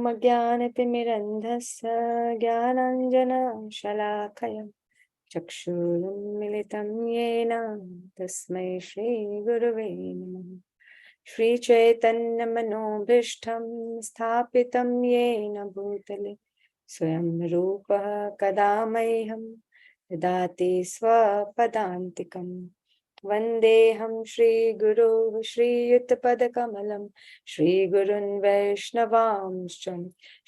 ॐ अज्ञानतिमिरन्धस्य ज्ञानाञ्जनशलाकया चक्षुरुन्मिलितं येन तस्मै श्रीगुरुवे नमः। श्रीचैतन्यमनोभीष्टं स्थापितं येन भूतले स्वयं रूपः कदा मह्यं ददाति स्वपदान्तिकम्। वन्देऽहं श्रीगुरुः श्रीयुतपदकमलं श्रीगुरुन् वैष्णवांश्च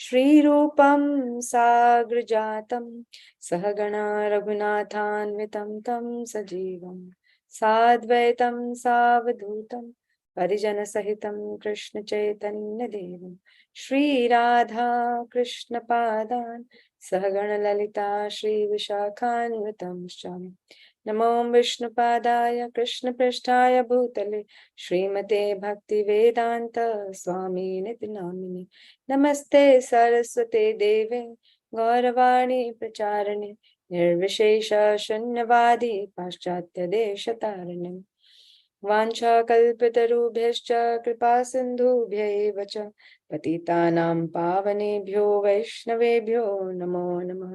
श्रीरूपं साग्रजातं सहगणा रघुनाथान्वितं तं सजीवं साद्वैतं सावधूतं परिजनसहितं कृष्णचैतन्यदेवं श्रीराधा कृष्णपादान् सहगणललिता श्रीविशाखान्वितं नमो विष्णुपादाय कृष्णपृष्ठाय भूतले श्रीमते भक्तिवेदान्त स्वामिनिति नामिने। नमस्ते सरस्वते देवे गौरवाणी प्रचारिणे निर्विशेष शून्यवादी पाश्चात्य देशतारिणे। वाञ्छाकल्पतरुभ्यश्च कृपा सिन्धुभ्यैव च पतितानां पावनेभ्यो वैष्णवेभ्यो नमो नमः।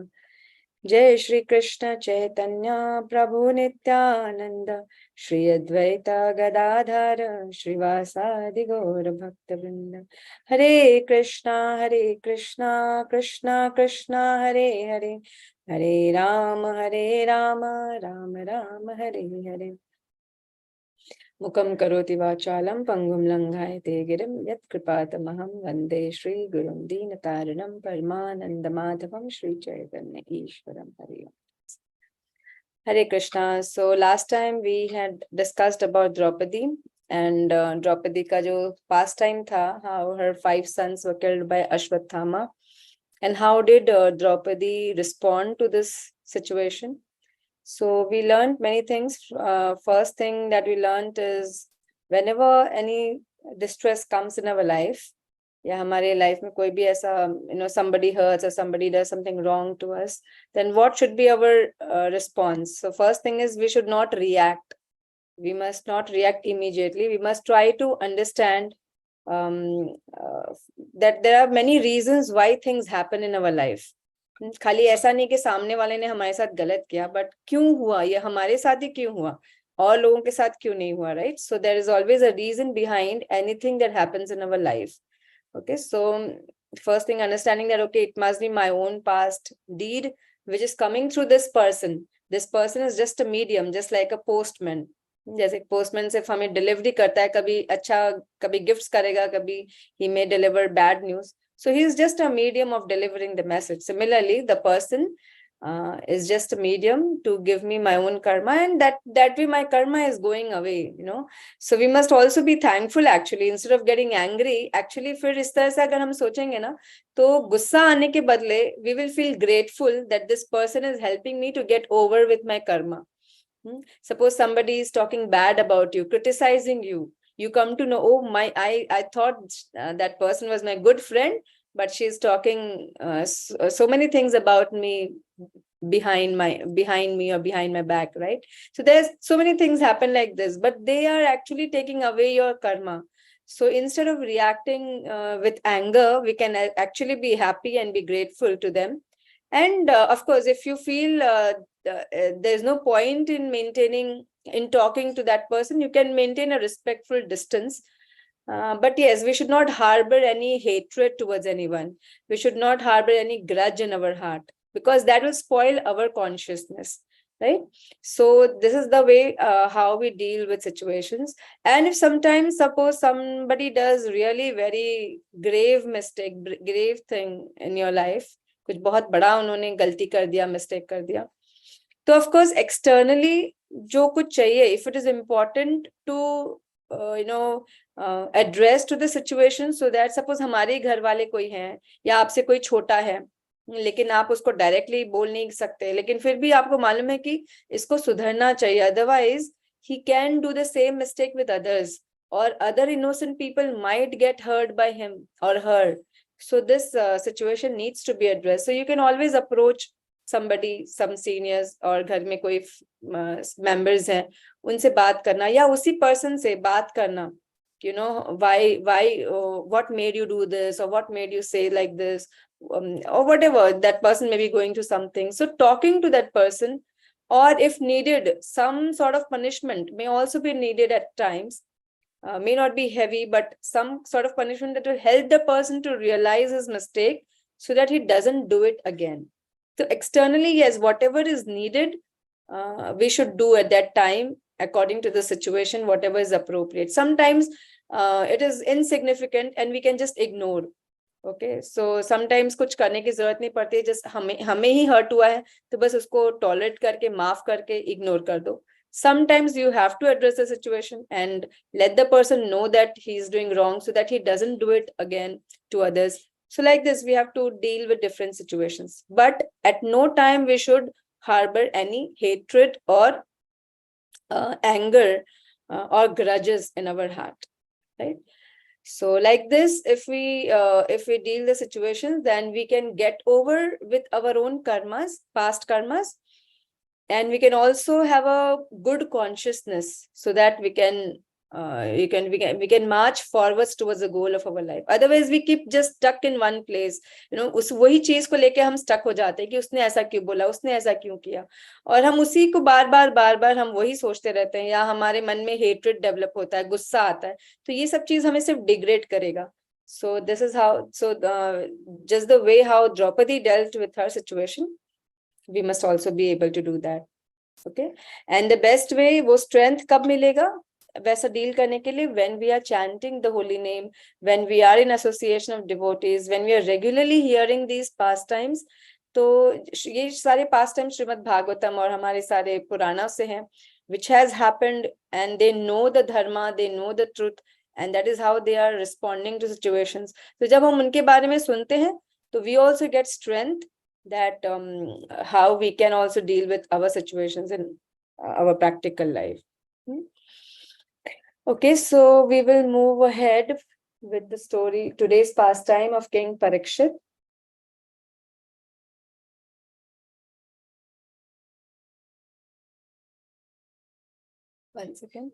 जय श्री कृष्ण चैतन्य प्रभु नित्यानंद श्री अद्वैत गदाधर श्रीवासादि गौर भक्तवृंद। हरे कृष्णा कृष्णा कृष्णा हरे हरे, हरे राम राम राम हरे हरे। मुखं करोति वाचालं पंगुं लंघयते गिरिं यत्कृपातमहं वन्दे श्रीगुरुं दीनतारिणं परमानन्दमाधवं श्रीचैतन्य ईश्वरं हरे Hare Krishna. So last time we had discussed about Draupadi and Draupadi ka jo past time tha, how her 5 sons were killed by Ashwathama, and how did Draupadi respond to this situation. So we learned many things. First thing that we learned is whenever any distress comes in our life, या हमारे life में कोई भी ऐसा somebody hurts or somebody does something wrong to us, then what should be our response? So first thing is we should not react. We must not react immediately. We must try to understand that there are many reasons why things happen in our life. खाली ऐसा नहीं कि सामने वाले ने हमारे साथ गलत किया, बट क्यों हुआ, ये हमारे साथ ही क्यों हुआ, और लोगों के साथ क्यों नहीं हुआ, right? So there is always a reason behind anything that happens in our life. Okay, so first thing, understanding that okay, it must be my own past deed which is coming through this person. This person is just a medium, just like a postman. जैसे postman सिर्फ हमें delivery करता है, कभी अच्छा कभी gifts करेगा, कभी he may deliver bad news. So he is just a medium of delivering the message. Similarly, the person is just a medium to give me my own karma, and that way my karma is going away, So we must also be thankful actually, instead of getting angry. Actually, फिर इस तरह से अगर हम सोचेंगे ना, तो गुस्सा आने के बदले we will feel grateful that this person is helping me to get over with my karma. Suppose somebody is talking bad about you, criticizing you. You come to know, oh my, I thought that person was my good friend, but she's talking so many things about me behind me or behind my back, right? So there's so many things happen like this, but they are actually taking away your karma. So instead of reacting with anger, we can actually be happy and be grateful to them. And of course, if you feel there's no point in talking to that person, you can maintain a respectful distance. But yes, we should not harbor any hatred towards anyone. We should not harbor any grudge in our heart, because that will spoil our consciousness, right? So this is the way how we deal with situations. And if sometimes, suppose somebody does really very grave mistake, grave thing in your life, कुछ बहुत बड़ा उन्होंने गलती कर दिया, mistake कर दिया, तो of course externally जो कुछ चाहिए, if it is important to address to the situation, so that suppose हमारे घर वाले कोई हैं या आपसे कोई छोटा है, लेकिन आप उसको डायरेक्टली बोल नहीं सकते, लेकिन फिर भी आपको मालूम है कि इसको सुधरना चाहिए, otherwise he can do the same mistake with others, or other innocent people might get hurt by him or her. So this situation needs to be addressed. So you can always approach somebody, some seniors, और घर में कोई members हैं, उनसे बात करना, या उसी person से बात करना, what made you do this, or what made you say like this, or whatever. That person may be going through something. So talking to that person, or if needed, some sort of punishment may also be needed at times. May not be heavy, but some sort of punishment that will help the person to realize his mistake so that he doesn't do it again. So externally, yes, whatever is needed, we should do at that time according to the situation, whatever is appropriate. Sometimes it is insignificant and we can just ignore. Okay, so sometimes कुछ करने की जरूरत नहीं पड़ती, just हमें ही hurt हुआ है तो बस उसको tolerate करके, माफ करके ignore कर दो. Sometimes you have to address the situation and let the person know that he is doing wrong so that he doesn't do it again to others. So like this, we have to deal with different situations, but at no time we should harbor any hatred or anger or grudges in our heart, right? So like this, if we deal the situations, then we can get over with our own karmas, past karmas, and we can also have a good consciousness so that we can march forwards towards the goal of our life. Otherwise we keep just stuck in one place, उस वही चीज को लेके हम stuck हो जाते हैं कि उसने ऐसा क्यों बोला, उसने ऐसा क्यों किया, और हम उसी को बार बार हम वही सोचते रहते हैं, या हमारे मन में hatred develop होता है, गुस्सा आता है. तो ये सब चीज हमें सिर्फ degrade करेगा. So this is how, just the way how Draupadi dealt with her situation, we must also be able to do that. Okay, and the best way, वो strength कब मिलेगा वैसा deal करने के लिए? When we are chanting the holy name, when we are in association of devotees, when we are regularly hearing these pastimes. तो ये सारे pastimes श्रीमद् भागवतम और हमारे सारे पुराणों से हैं, which has happened, and they know the dharma, they know the truth, and that is how they are responding to situations. तो जब हम उनके बारे में सुनते हैं तो we also get strength that how we can also deal with our situations in our practical life. Okay, so we will move ahead with the story, today's pastime of King Parikshit. One second.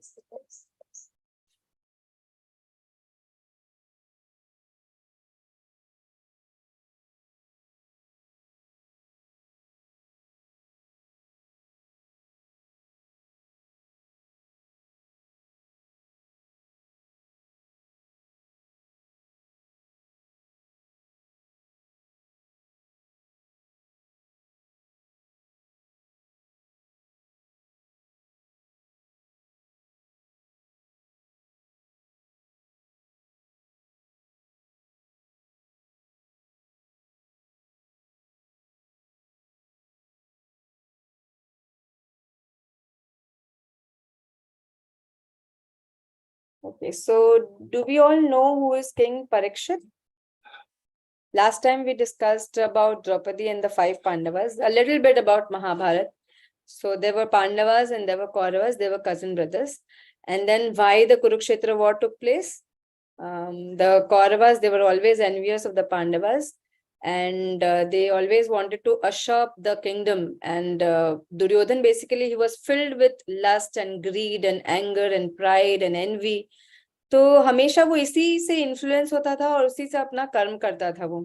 Okay, so do we all know who is King Parikshit? Last time we discussed about Draupadi and the 5 Pandavas, a little bit about Mahabharata. So there were Pandavas and there were Kauravas, they were cousin brothers. And then why the Kurukshetra war took place? The Kauravas, they were always envious of the Pandavas, and they always wanted to usurp the kingdom. And Duryodhan, basically, he was filled with lust and greed and anger and pride and envy. तो हमेशा वो इसी से influence होता था और उसी से अपना कर्म करता था वो,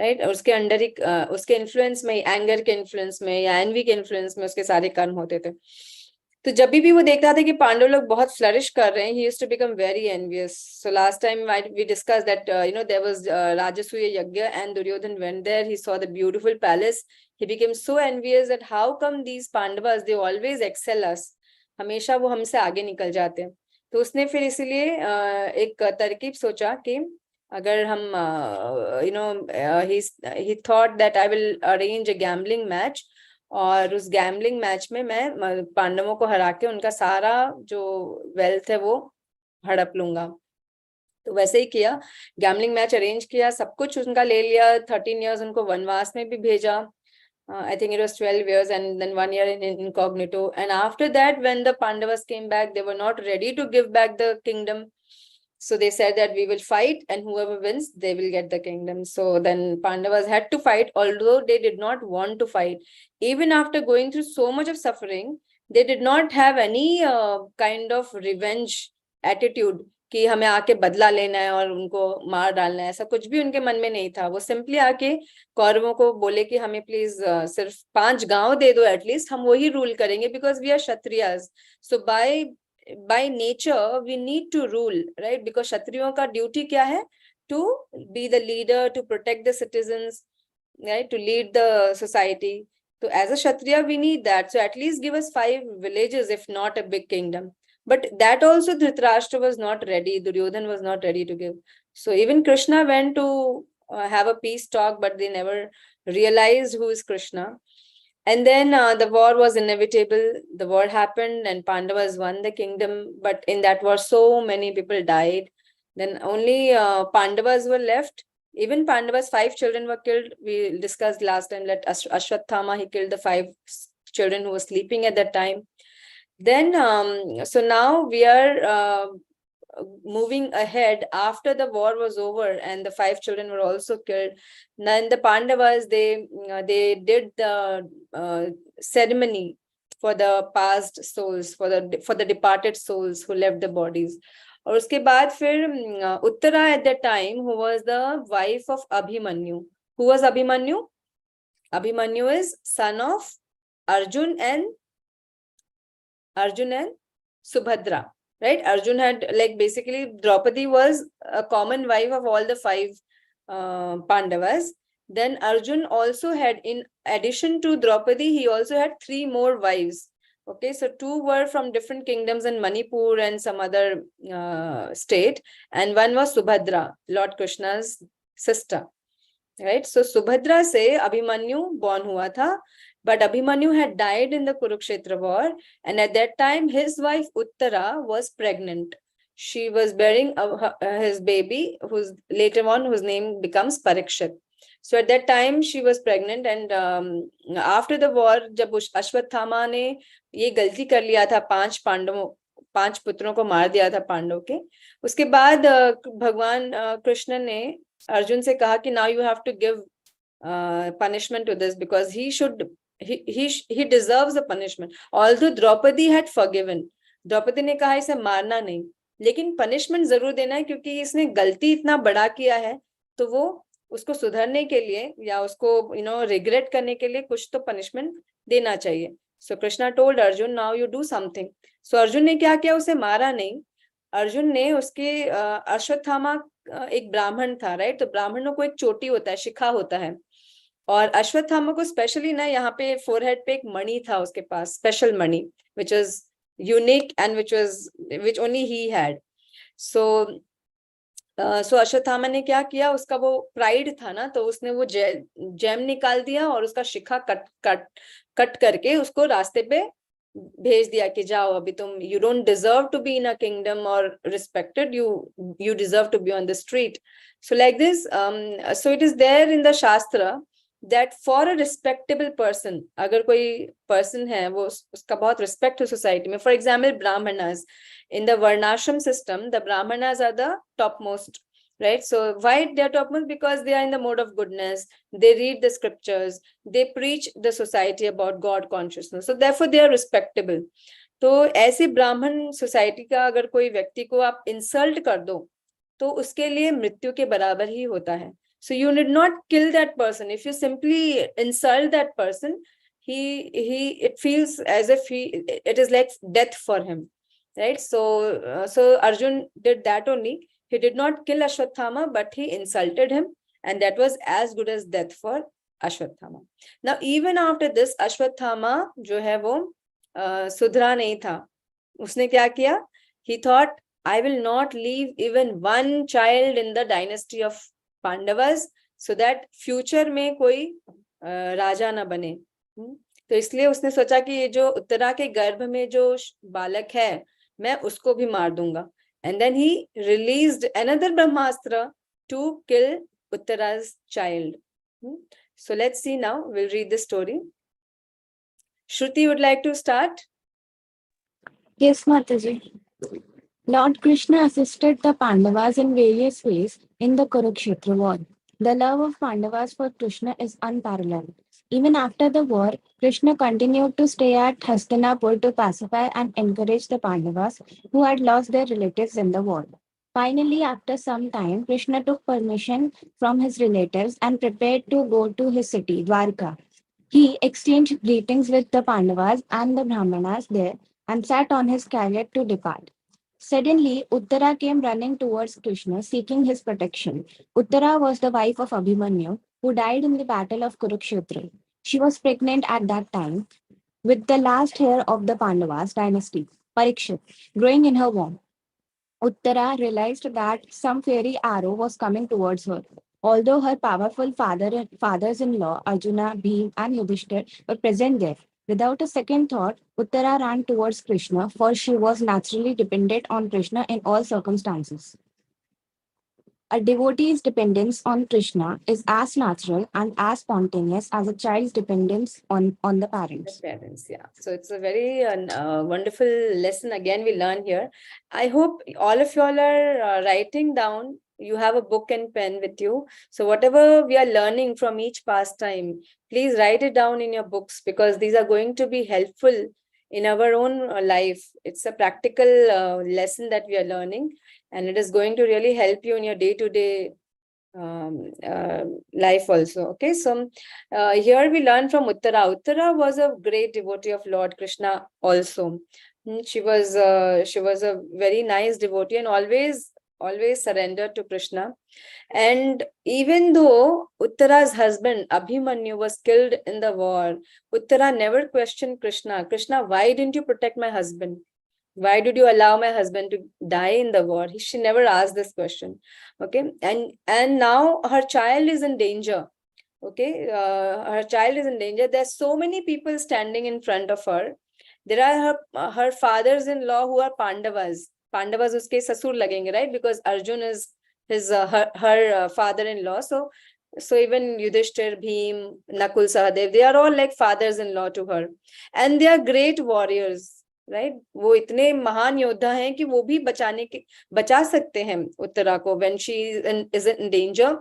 राइट? उसके अंडर ही, उसके इन्फ्लुएंस में, एंगर के इन्फ्लुएंस में या एनवी के इन्फ्लुएंस में उसके सारे कर्म होते थे. तो जब भी वो देखता था कि पांडव लोग बहुत फ्लरिश कर रहे हैं, he used to become very envious. So last time we discussed that there was Rajasuya Yagya and Duryodhan went there. He saw the beautiful palace. He became so envious that how come these Pandavas, they always excel us, हमेशा वो हमसे आगे निकल जाते हैं. तो उसने फिर इसीलिए एक तरकीब सोचा कि अगर हम he thought that I will arrange a gambling match, और उस गैम्बलिंग मैच में मैं पांडवों को हरा के उनका सारा जो वेल्थ है वो हड़प लूंगा. तो वैसे ही किया, गैम्बलिंग मैच अरेंज किया, सब कुछ उनका ले लिया. 13 years उनको वनवास में भी भेजा. I think it was 12 years and then 1 year in incognito. And after that, when the Pandavas came back, they were not ready to give back the kingdom. So they said that we will fight and whoever wins, they will get the kingdom. So then Pandavas had to fight, although they did not want to fight. Even after going through so much of suffering, they did not have any kind of revenge attitude कि हमें आके बदला लेना है और उनको मार डालना है, ऐसा कुछ भी उनके मन में नहीं था। वो सिंपली आके कौरवों को बोले कि हमें प्लीज सिर्फ 5 गांव दे दो एटलीस्ट, हम वही रूल करेंगे, because we are Kshatriyas. So by nature we need to rule, right? Because क्षत्रियों का ड्यूटी क्या है? To be the leader, to protect the citizens, right, to lead the society. So as a kshatriya we need that, so at least give us 5 villages, if not a big kingdom. But that also Dhritarashtra was not ready, Duryodhan was not ready to give. So even Krishna went to have a peace talk, but they never realized who is Krishna. And then the war was inevitable. The war happened and Pandavas won the kingdom, but in that war so many people died. Then only Pandavas were left. Even Pandavas' 5 children were killed. We discussed last time that Ashwathama, he killed the 5 children who were sleeping at that time. Then, so now we are moving ahead after the war was over and the 5 children were also killed. Then the Pandavas, they did the ceremony for the past souls, for the departed souls who left the bodies. और उसके बाद फिर Uttara at that time, who was the wife of Abhimanyu. Who was Abhimanyu? Abhimanyu is son of Arjun and Subhadra, right? Arjun had, like, basically Draupadi was a common wife of all the 5 Pandavas. Then Arjun also had, in addition to Draupadi, he also had 3 more wives. Okay, so 2 were from different kingdoms in Manipur and some other state, and one was Subhadra, Lord Krishna's sister, right? So Subhadra se Abhimanyu born hua tha, but Abhimanyu had died in the Kurukshetra war, and at that time his wife Uttara was pregnant. She was bearing his baby, whose later on whose name becomes Parikshit. So at that time she was pregnant, and after the war, जब अश्वत्थामा ने ये गलती कर लिया था, 5 पुत्रों को मार दिया था पांडव के, उसके बाद भगवान कृष्ण ने अर्जुन से कहा कि now you have to give punishment to this, because he deserves the punishment. Although Draupadi had forgiven, Draupadi ने कहा इसे मारना नहीं, लेकिन पनिशमेंट जरूर देना है, क्योंकि इसने गलती इतना बड़ा किया है, तो वो उसको सुधरने के लिए या उसको रिग्रेट करने के लिए कुछ तो पनिशमेंट देना चाहिए. So Krishna told Arjun, now you do something. So Arjun ने क्या किया? उसे मारा नहीं. अर्जुन ने उसके अश्वत्थामा एक ब्राह्मण था, राइट? तो ब्राह्मणों को एक चोटी होता है, शिखा होता है, और अश्वत्थामा को स्पेशली ना यहाँ पे फोरहेड पे एक मणि था उसके पास, स्पेशल मणि, which is unique and which only he had. So Ashwatthama ने क्या किया? उसका वो प्राइड था ना, तो उसने वो जेम निकाल दिया और उसका शिखा कट करके उसको रास्ते पे भेज दिया कि जाओ, अभी तुम, you don't deserve to be in a kingdom और respected, you deserve to be on the street. So like this, so it is there in the shastra that for a respectable person, अगर कोई person है वो उसका बहुत respect है society में. For example, brahmanas, in the varnashram system, the brahmanas are the topmost, right? So why they are topmost? Because they are in the mode of goodness, they read the scriptures, they preach the society about God consciousness, so therefore they are respectable. तो ऐसी ब्राह्मण society का अगर कोई व्यक्ति को आप insult कर दो, तो उसके लिए मृत्यु के बराबर ही होता है. So you need not kill that person. If you simply insult that person, it feels as if it is like death for him, right? So Arjun did that only. He did not kill Ashwathama, but he insulted him, and that was as good as death for Ashwathama. Now even after this, Ashwathama जो है वो सुधरा नहीं था. उसने क्या किया? He thought, I will not leave even one child in the dynasty of Pandavas, so that future में कोई राजा ना बने. तो इसलिए उसने सोचा कि ये जो उत्तरा के गर्भ में जो बालक है, मैं उसको भी मार दूंगा. And then he released another brahmastra to kill Uttara's child. So let's see now. We'll read the story. Shruti would like to start. Yes, Mataji. Lord Krishna assisted the Pandavas in various ways in the Kurukshetra war. The love of Pandavas for Krishna is unparalleled. Even after the war, Krishna continued to stay at Hastinapur to pacify and encourage the Pandavas who had lost their relatives in the war. Finally, after some time, Krishna took permission from his relatives and prepared to go to his city, Dwarka. He exchanged greetings with the Pandavas and the Brahmanas there and sat on his chariot to depart. Suddenly, Uttara came running towards Krishna, seeking his protection. Uttara was the wife of Abhimanyu, who died in the battle of Kurukshetra. She was pregnant at that time with the last heir of the Pandavas dynasty, Parikshit, growing in her womb. Uttara realized that some fairy arrow was coming towards her. Although her powerful fathers-in-law, Arjuna, Bhim, and Yudhishthir, were present there, without a second thought, Uttara ran towards Krishna, for she was naturally dependent on Krishna in all circumstances. A devotee's dependence on Krishna is as natural and as spontaneous as a child's dependence on the parents. Parents, yeah. So it's a very wonderful lesson again we learn here. I hope all of you all are writing down. You have a book and pen with you. So whatever we are learning from each pastime, please write it down in your books, because these are going to be helpful in our own life. It's a practical lesson that we are learning, and it is going to really help you in your day-to-day life also. Okay, so here we learn from Uttara. Uttara was a great devotee of Lord Krishna also. She was a very nice devotee and always surrendered to Krishna. And even though Uttara's husband Abhimanyu was killed in the war, Uttara never questioned Krishna. Krishna, why didn't you protect my husband? Why did you allow my husband to die in the war? She never asked this question. Okay, and now her child is in danger. Okay, her child is in danger. There's so many people standing in front of her. There are her fathers-in-law who are Pandavas. Pandavas uske sasur lagenge, right? Because Arjun is his her father-in-law. So even Yudhishthir, Bhim, Nakul, Sahadev, they are all like fathers-in-law to her, and they are great warriors. Right वो इतने महान योद्धा हैं कि वो भी बचा सकते हैं उत्तरा को. When she is in danger,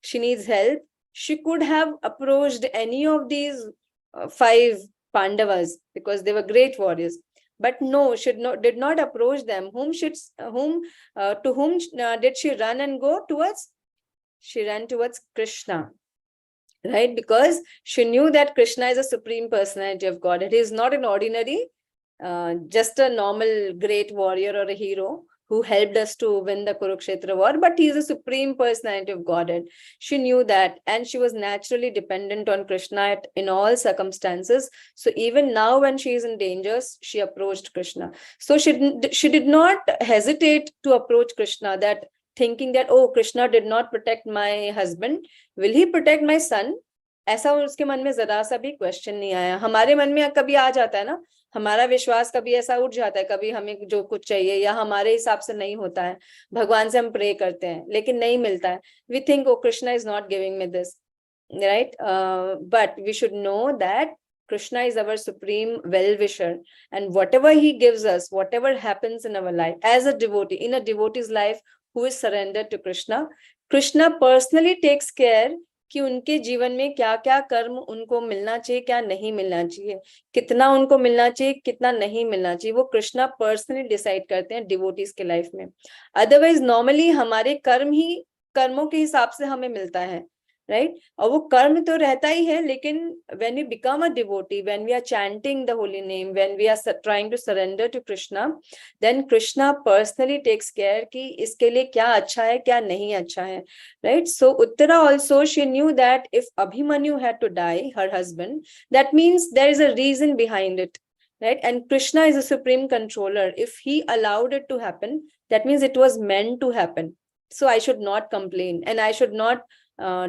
she needs help, she could have approached any of these five Pandavas, because they were great warriors. But no, she did not approach them. To whom did she run and go towards? She ran towards Krishna, right? Because she knew that Krishna is a supreme personality of God. It is not an ordinary just a normal great warrior or a hero who helped us to win the Kurukshetra war, but he is a supreme personality of Godhead. She knew that, and she was naturally dependent on Krishna in all circumstances. So even now when she is in danger, she approached Krishna. So she did not hesitate to approach Krishna, that thinking that, oh, Krishna did not protect my husband, will he protect my son? ऐसा उसके मन में जरा सा भी question नहीं आया. हमारे मन में कभी आ जाता है ना, हमारा विश्वास कभी ऐसा उठ जाता है, कभी हमें जो कुछ चाहिए या हमारे हिसाब से नहीं होता है, भगवान से हम प्रे करते हैं लेकिन नहीं मिलता है. We think O Krishna is not giving me this, right? But we should know that Krishna is our supreme well-wisher, and whatever he gives us, whatever happens in our life, as a devotee, in a devotee's life who is surrendered to Krishna, Krishna personally takes care कि उनके जीवन में क्या क्या कर्म उनको मिलना चाहिए, क्या नहीं मिलना चाहिए, कितना उनको मिलना चाहिए, कितना नहीं मिलना चाहिए, वो कृष्णा पर्सनली डिसाइड करते हैं डिवोटीज के लाइफ में. अदरवाइज नॉर्मली हमारे कर्मों के हिसाब से हमें मिलता है, राइट? और वो कर्म तो रहता ही है, लेकिन when we become a devotee, when we are chanting the holy name, when we are trying to surrender to Krishna, then Krishna personally takes care कि इसके लिए क्या अच्छा है, क्या नहीं अच्छा है, right? So Uttara also, she knew that if Abhimanyu had to die, her husband, that means there is a reason behind it, right? And Krishna is a supreme controller. If he allowed it to happen, that means it was meant to happen. So I should not complain, and I should not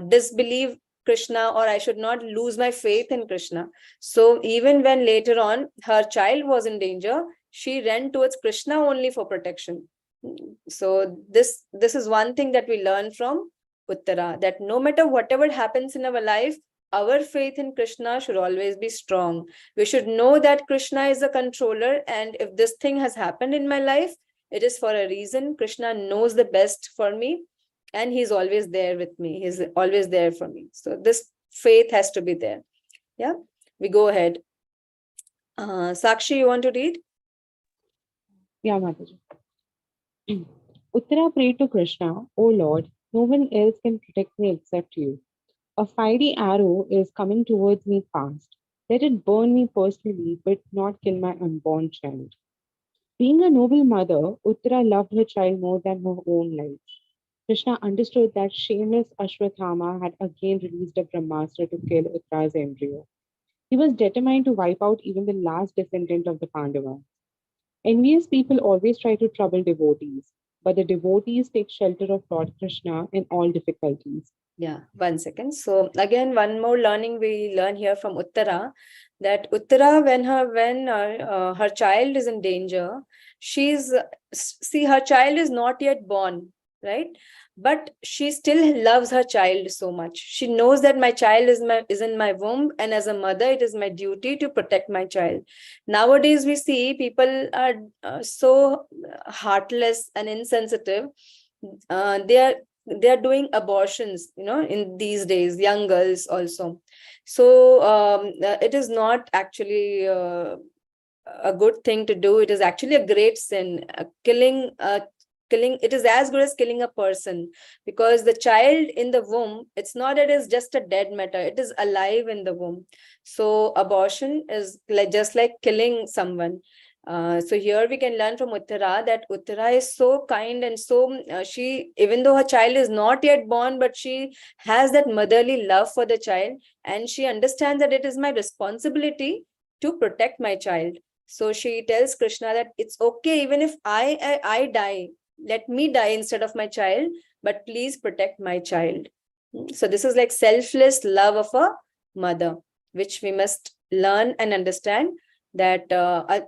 disbelieve Krishna, or I should not lose my faith in Krishna. So even when later on her child was in danger, she ran towards Krishna only for protection. So this is one thing that we learn from Uttara, that no matter whatever happens in our life, our faith in Krishna should always be strong. We should know that Krishna is a controller, and if this thing has happened in my life, it is for a reason. Krishna knows the best for me, and he's always there with me. He's always there for me. So this faith has to be there. Yeah, we go ahead. Sakshi, you want to read? Yeah, Mataji. Uttara prayed to Krishna, O Lord, no one else can protect me except you. A fiery arrow is coming towards me fast. Let it burn me personally, but not kill my unborn child. Being a noble mother, Uttara loved her child more than her own life. Krishna understood that shameless Ashwathama had again released a Brahmastra to kill Uttara's embryo. He was determined to wipe out even the last descendant of the Pandavas. Envious people always try to trouble devotees, but the devotees take shelter of Lord Krishna in all difficulties. Yeah, 1 second. So again, one more learning we learn here from Uttara, that Uttara, when her child is in danger, she's see, her child is not yet born, right? But she still loves her child so much. She knows that my child is in my womb, and as a mother, it is my duty to protect my child. Nowadays, we see people are so heartless and insensitive. They are doing abortions, in these days, young girls also. So it is not actually a good thing to do. It is actually a great sin. Killing, it is as good as killing a person, because the child in the womb, it's not that it's just a dead matter, it is alive in the womb. So abortion is like just like killing someone. So here we can learn from Uttara that Uttara is so kind, and so she, even though her child is not yet born, but she has that motherly love for the child, and she understands that it is my responsibility to protect my child. So she tells Krishna that it's okay, even if I die, let me die instead of my child, but please protect my child. So this is like selfless love of a mother, which we must learn and understand, that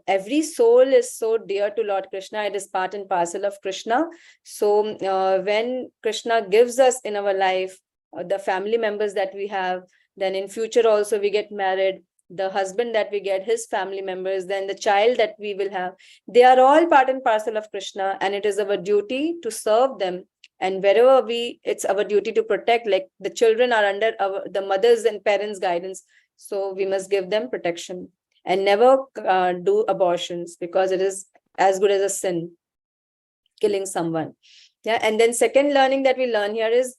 every soul is so dear to Lord Krishna. It is part and parcel of Krishna. So when Krishna gives us in our life the family members that we have, then in future also we get married, the husband that we get, his family members, then the child that we will have, they are all part and parcel of Krishna, and it is our duty to serve them. And wherever it's our duty to protect, like the children are under the mothers and parents guidance, so we must give them protection, and never do abortions, because it is as good as a sin, killing someone. Yeah. And then second learning that we learn here is,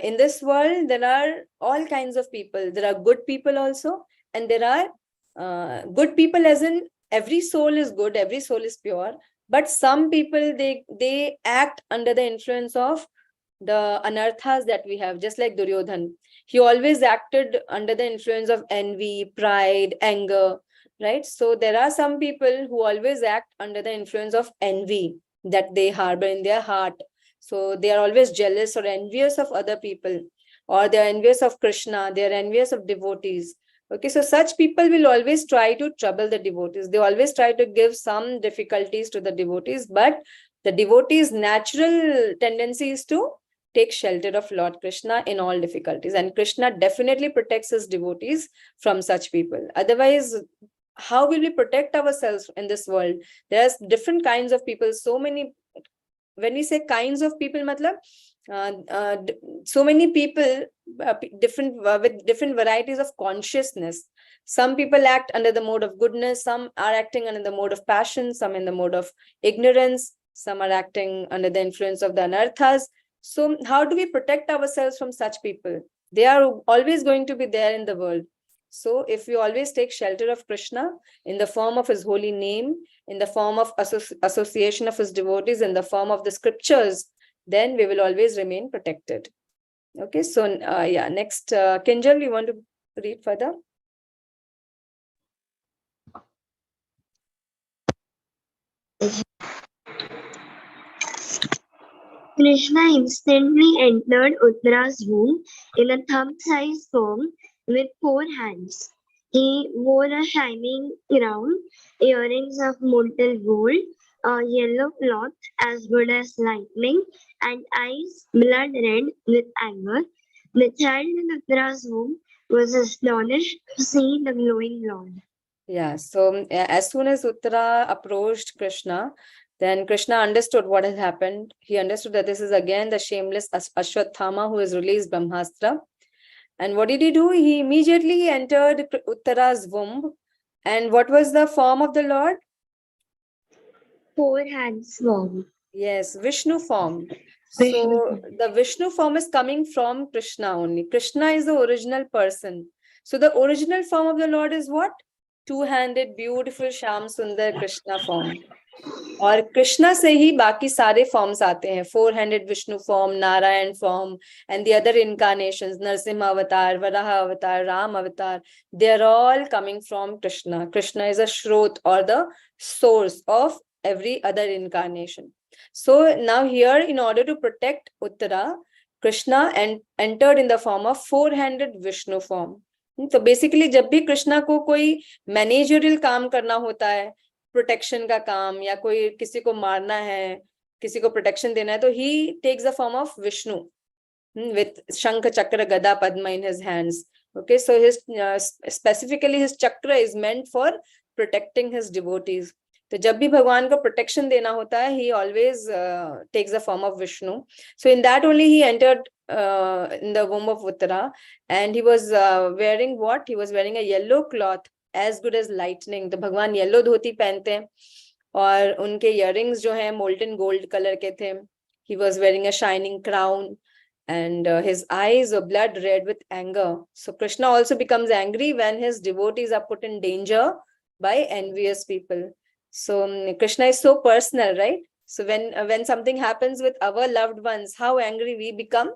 in this world there are all kinds of people. There are good people also, and there are good people, as in every soul is good, every soul is pure, but some people, they act under the influence of the anarthas that we have, just like Duryodhan. He always acted under the influence of envy, pride, anger, right? So there are some people who always act under the influence of envy that they harbor in their heart. So they are always jealous or envious of other people, or they are envious of Krishna, they are envious of devotees. Okay, so such people will always try to trouble the devotees. They always try to give some difficulties to the devotees, but the devotees' natural tendency is to take shelter of Lord Krishna in all difficulties. And Krishna definitely protects his devotees from such people. Otherwise, how will we protect ourselves in this world? There's different kinds of people, so many. When we say kinds of people, matlab, so many people, different with different varieties of consciousness. Some people act under the mode of goodness, some are acting under the mode of passion, some in the mode of ignorance, some are acting under the influence of the anarthas. So how do we protect ourselves from such people? They are always going to be there in the world. So if we always take shelter of Krishna in the form of his holy name, in the form of association of his devotees, in the form of the scriptures, then we will always remain protected. Okay, so yeah, next, Kinjal, you want to read further? Krishna instantly entered Uttara's womb in a thumb-sized form with 4 hands. He wore a shining crown, earrings of molten gold, a yellow cloth as good as lightning, and eyes blood red with anger. The child in Uttara's womb was astonished to see the glowing Lord. Yeah, so as soon as Uttara approached Krishna, then Krishna understood what had happened. He understood that this is again the shameless Ashwathama who has released Brahmastra. And what did he do? He immediately entered Uttara's womb. And what was the form of the Lord? 4 hands form. Yes, Vishnu form. Vishnu So form. the Vishnu form is coming from Krishna only. Krishna is the original person. So the original form of the Lord is what? Two-handed, beautiful Sham Sundar Krishna form. और कृष्णा से ही बाकी सारे forms आते हैं, 400 Vishnu form, Narayana form, and the other incarnations, Narasimha avatar, Varaha avatar, Rama avatar, they are all coming from Krishna. Krishna is a स्रोत और the source of every other incarnation. So now here, in order to protect Uttara, Krishna entered in the form of 400 Vishnu form. तो basically जब भी कृष्णा को कोई managerial काम करना होता है, प्रोटेक्शन का काम, या कोई किसी को मारना है, किसी को प्रोटेक्शन देना है, तो he takes the form of Vishnu with shankh chakra gada padma in his hands. Okay, so his specifically his chakra is meant for protecting his devotees. तो जब भी भगवान को प्रोटेक्शन देना होता है, he always takes the form of Vishnu. So in that only he entered in the womb of Uttara, and he was wearing what? He was wearing a yellow cloth as good as lightning. तो भगवान yellow धोती पहनते हैं, और उनके earrings जो हैं molten gold colour के थे. He was wearing a shining crown, and his eyes were blood red with anger. So Krishna also becomes angry when his devotees are put in danger by envious people. So Krishna is so personal, right? So when something happens with our loved ones, how angry we become,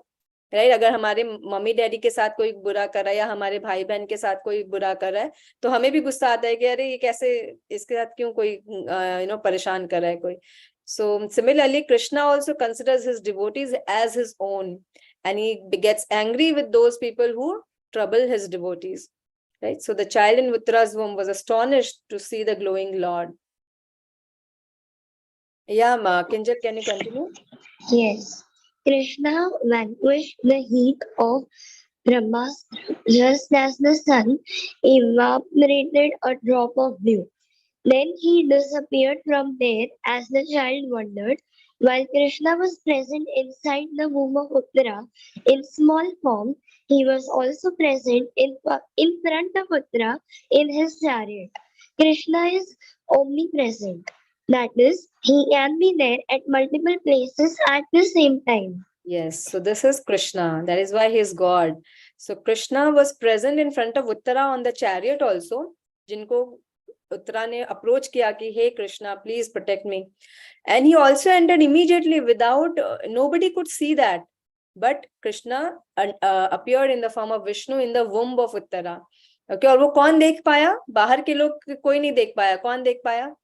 right? अगर हमारे mummy daddy के साथ कोई बुरा कर रहा है, या हमारे भाई बहन के साथ कोई बुरा कर रहा है, तो हमें भी गुस्सा आता है कि अरे ये कैसे, इसके साथ क्यों कोई परेशान कर रहा है कोई. So similarly, Krishna also considers his devotees as his own, and he gets angry with those people who trouble his devotees, right? So the child in Uttara's womb was astonished to see the glowing Lord. Yeah, Ma, Kinjal, can you continue? Yes. Krishna vanquished the heat of Brahmastra just as the sun evaporated a drop of dew. Then he disappeared from there as the child wondered. While Krishna was present inside the womb of Uttara in small form, he was also present in front of Uttara in his chariot. Krishna is omnipresent. That is, he can be there at multiple places at the same time. Yes, so this is Krishna. That is why he is God. So Krishna was present in front of Uttara on the chariot also, जिनको Uttara ने approach किया कि hey Krishna, please protect me. And he also entered immediately without, nobody could see that. But Krishna appeared in the form of Vishnu in the womb of Uttara. Okay, और वो कौन देख पाया? बाहर के लोग कोई नहीं देख पाया. कौन देख पाया?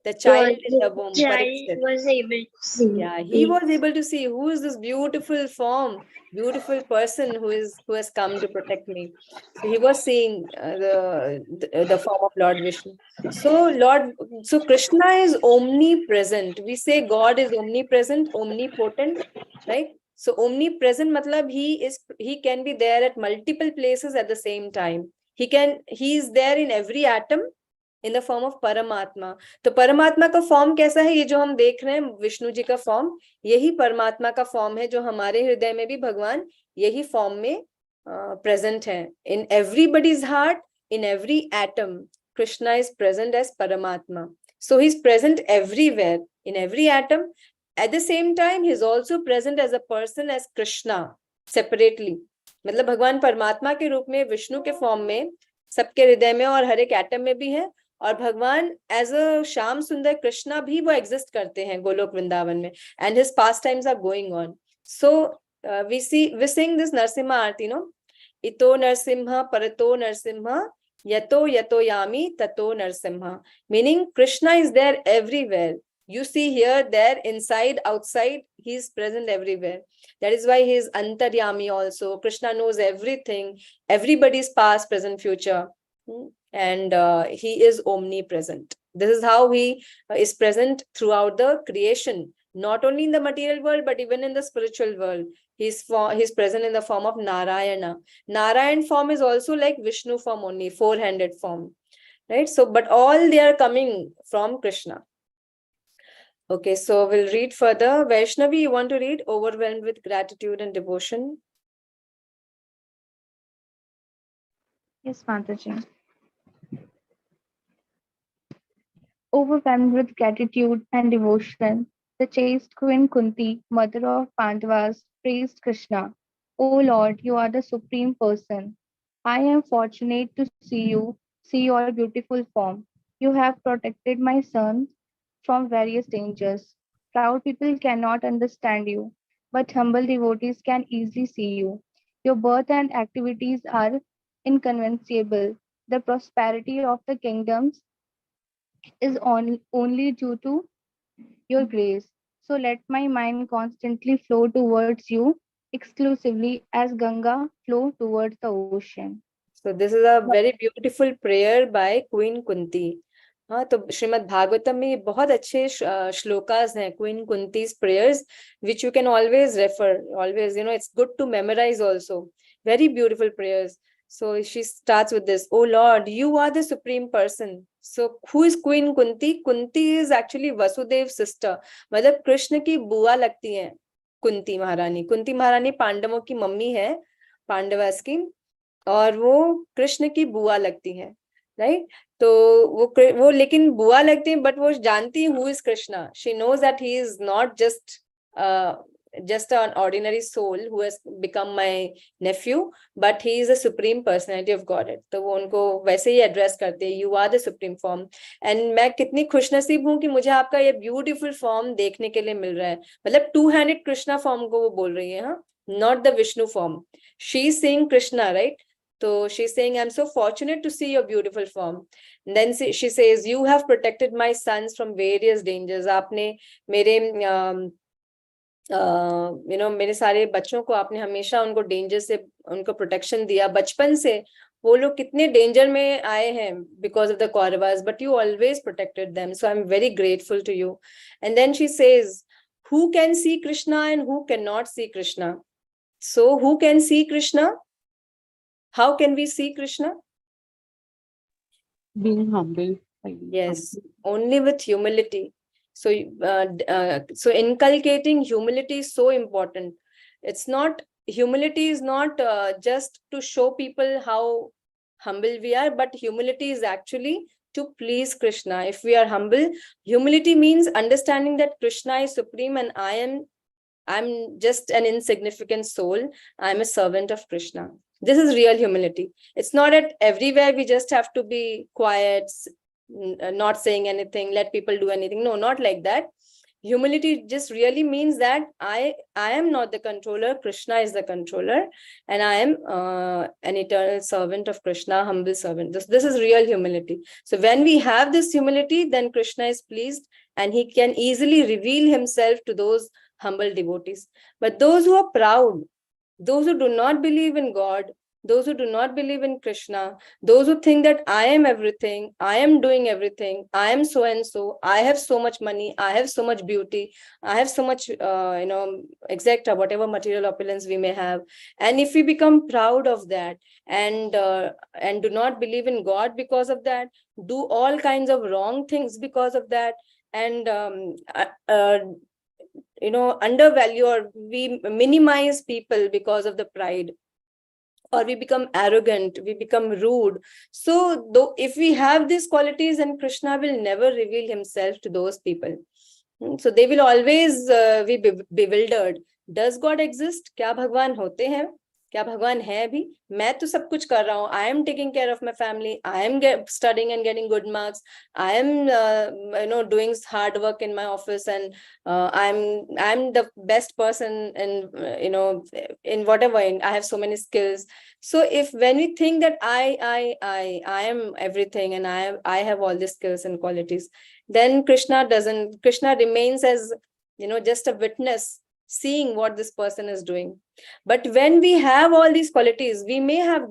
The child in the womb, Parikshit. Was able to see. Yeah, he was able to see who is this beautiful form, beautiful person who has come to protect me. So he was seeing the form of Lord Vishnu. So Krishna is omnipresent. We say God is omnipresent, omnipotent, right? So omnipresent matlab he can be there at multiple places at the same time. He is there in every atom in the form of Paramatma. तो परमात्मा का form कैसा है? ये जो हम देख रहे हैं विष्णु जी का फॉर्म, यही परमात्मा का फॉर्म है, जो हमारे हृदय में भी भगवान यही फॉर्म में प्रेजेंट है. In everybody's heart, in every atom, Krishna is present as Paramatma. So he is present everywhere, in every atom. At the same time, he is also present as a person, as Krishna, separately. मतलब भगवान परमात्मा के रूप में विष्णु के form में सबके हृदय में और हर एक एटम में भी है, और भगवान एज अ श्याम सुंदर कृष्णा भी वो एग्जिस्ट करते हैं गोलोक वृंदावन में, and his pastimes are going on. So we sing this Narasimha aarti, no, इतो नरसिम्हा परतो नरसिम्हा यतो यतो यामी ततो Narasimha, meaning Krishna is there everywhere. You see here, there, inside, outside, he is present everywhere. That is why he is Antaryami also. Krishna knows everything, everybody's past, present, future. And he is omnipresent. This is how he is present throughout the creation, not only in the material world, but even in the spiritual world. He's present in the form of Narayana. Narayan form is also like Vishnu form only, 400 form, right? So, but all they are coming from Krishna. Okay, so we'll read further. Vaishnavi, you want to read overwhelmed with gratitude and devotion? Yes, Mataji. Overwhelmed with gratitude and devotion, the chaste Queen Kunti, mother of Pandavas, praised Krishna. O Lord, you are the supreme person. I am fortunate to see your beautiful form. You have protected my sons from various dangers. Proud people cannot understand you, but humble devotees can easily see you. Your birth and activities are inconceivable. The prosperity of the kingdoms is only due to your grace. So let my mind constantly flow towards you exclusively as Ganga flow towards the ocean. So this is a very beautiful prayer by Queen Kunti. हाँ, तो श्रीमद् भागवतम में ये बहुत अच्छे श्लोकास हैं, queen कुंती's prayers, which you can always refer, always, it's good to memorize also. Very beautiful prayers. So she starts with this: "Oh Lord, you are the supreme person." So who is Queen Kunti? Kunti is actually Vasudev's sister. मतलब कृष्ण की बुआ लगती हैं कुंती महारानी. कुंती महारानी पांडवों की mummy है, पांडवास की, और वो कृष्ण की बुआ लगती हैं, राइट? तो वो लेकिन बुआ लगती हैं, बट वो जानती है who is Krishna. She knows that he is not just an ordinary soul who has become my nephew, but he is a supreme personality of Godhead. तो वो उनको वैसे ही एड्रेस करते हैं, you are the supreme form. And मैं कितनी खुशनसीब हूँ कि मुझे आपका ये ब्यूटीफुल फॉर्म देखने के लिए मिल रहा है. मतलब टू हैंडेड कृष्णा फॉर्म को वो बोल रही है, हाँ, not the Vishnu form. She is saying Krishna, right? So she's saying, I'm so fortunate to see your beautiful form. And then she says, you have protected my sons from various dangers. आपने मेरे मेरे सारे बच्चों को आपने हमेशा उनको danger से उनको प्रोटेक्शन दिया. बचपन से वो लोग कितने डेंजर में आए हैं because of the Kauravas, but you always protected them. So I am very grateful to you. And then she says, who can see Krishna and who cannot see Krishna? So who can see Krishna? How can we see Krishna? Being humble. Yes, only with humility. So inculcating humility is so important. Humility is not just to show people how humble we are, but humility is actually to please Krishna. If we are humble, humility means understanding that Krishna is supreme and I'm just an insignificant soul. I'm a servant of Krishna. This is real humility. It's not that everywhere we just have to be quiet, not saying anything, let people do anything. No, not like that. Humility just really means that I am not the controller, Krishna is the controller, and I am an eternal servant of Krishna, humble servant. This is real humility. So when we have this humility, then Krishna is pleased and he can easily reveal himself to those humble devotees. But those who are proud, those who do not believe in God, those who do not believe in Krishna, those who think that I am everything, I am doing everything, I am so and so, I have so much money, I have so much beauty, I have so much, exact whatever material opulence we may have. And if we become proud of that and do not believe in God because of that, do all kinds of wrong things because of that, and undervalue or we minimize people because of the pride, or we become arrogant, we become rude. So though if we have these qualities, then Krishna will never reveal himself to those people. So they will always be bewildered. Does God exist? क्या भगवान होते हैं? क्या भगवान है भी? मैं तो सब कुछ कर रहा हूँ. I am taking care of my family. I am studying and getting good marks. I am doing hard work in my office, and I'm the best person in in whatever. I have so many skills. So when we think that I am everything and I have all these skills and qualities, then Krishna remains as just a witness, seeing what this person is doing. But when we have all these qualities, we may have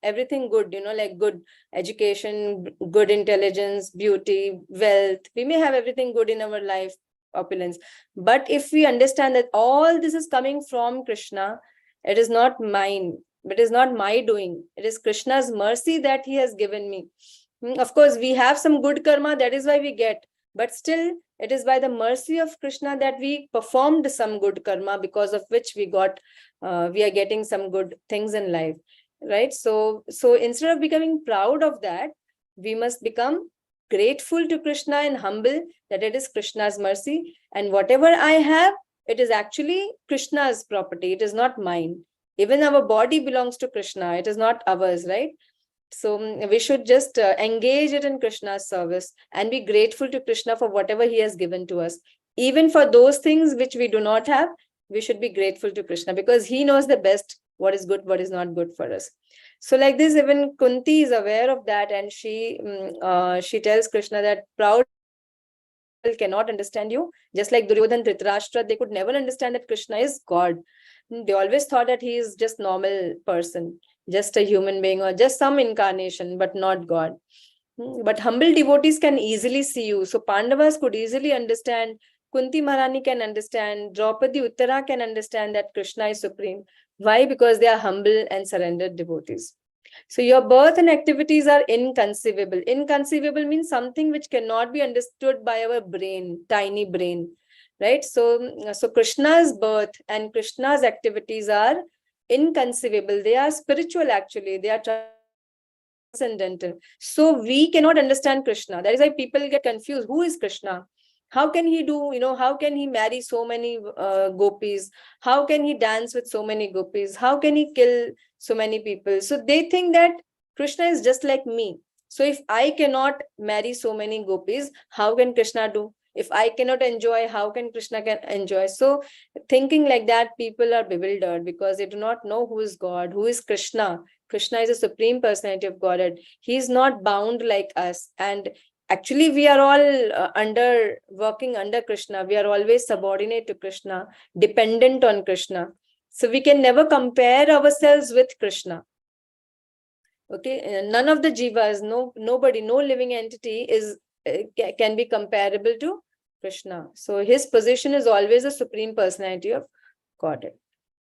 everything good, like good education, good intelligence, beauty, wealth. We may have everything good in our life, opulence. But if we understand that all this is coming from Krishna, it is not mine, it is not my doing. It is Krishna's mercy that he has given me. Of course, we have some good karma, that is why we get. But still, it is by the mercy of Krishna that we performed some good karma, because of which we are getting some good things in life, right? So instead of becoming proud of that, we must become grateful to Krishna and humble that it is Krishna's mercy. And whatever I have, it is actually Krishna's property. It is not mine. Even our body belongs to Krishna. It is not ours, right? So we should just engage it in Krishna's service and be grateful to Krishna for whatever he has given to us. Even for those things which we do not have, we should be grateful to Krishna because he knows the best what is good, what is not good for us. So like this, even Kunti is aware of that, and she tells Krishna that proud cannot understand you. Just like Duryodhan, Dhritarashtra, they could never understand that Krishna is God. They always thought that he is just normal person, just a human being or just some incarnation, but not God. But humble devotees can easily see you. So Pandavas could easily understand. Kunti Maharani can understand. Draupadi Uttara can understand that Krishna is supreme. Why? Because they are humble and surrendered devotees. So your birth and activities are inconceivable. Inconceivable means something which cannot be understood by our brain, tiny brain, right? So Krishna's birth and Krishna's activities are inconceivable. They are spiritual actually. They are transcendental. So we cannot understand Krishna. That is why people get confused. Who is Krishna? How can he do, how can he marry so many gopis? How can he dance with so many gopis? How can he kill so many people? So they think that Krishna is just like me. So if I cannot marry so many gopis, how can Krishna do? If I cannot enjoy, how can Krishna can enjoy? So thinking like that, people are bewildered because they do not know who is God, who is Krishna. Krishna is a supreme personality of Godhead. He is not bound like us. And actually, we are all working under Krishna. We are always subordinate to Krishna, dependent on Krishna. So we can never compare ourselves with Krishna. Okay, none of the jivas, nobody, no living entity can be comparable to Krishna. So his position is always a supreme personality of Godhead,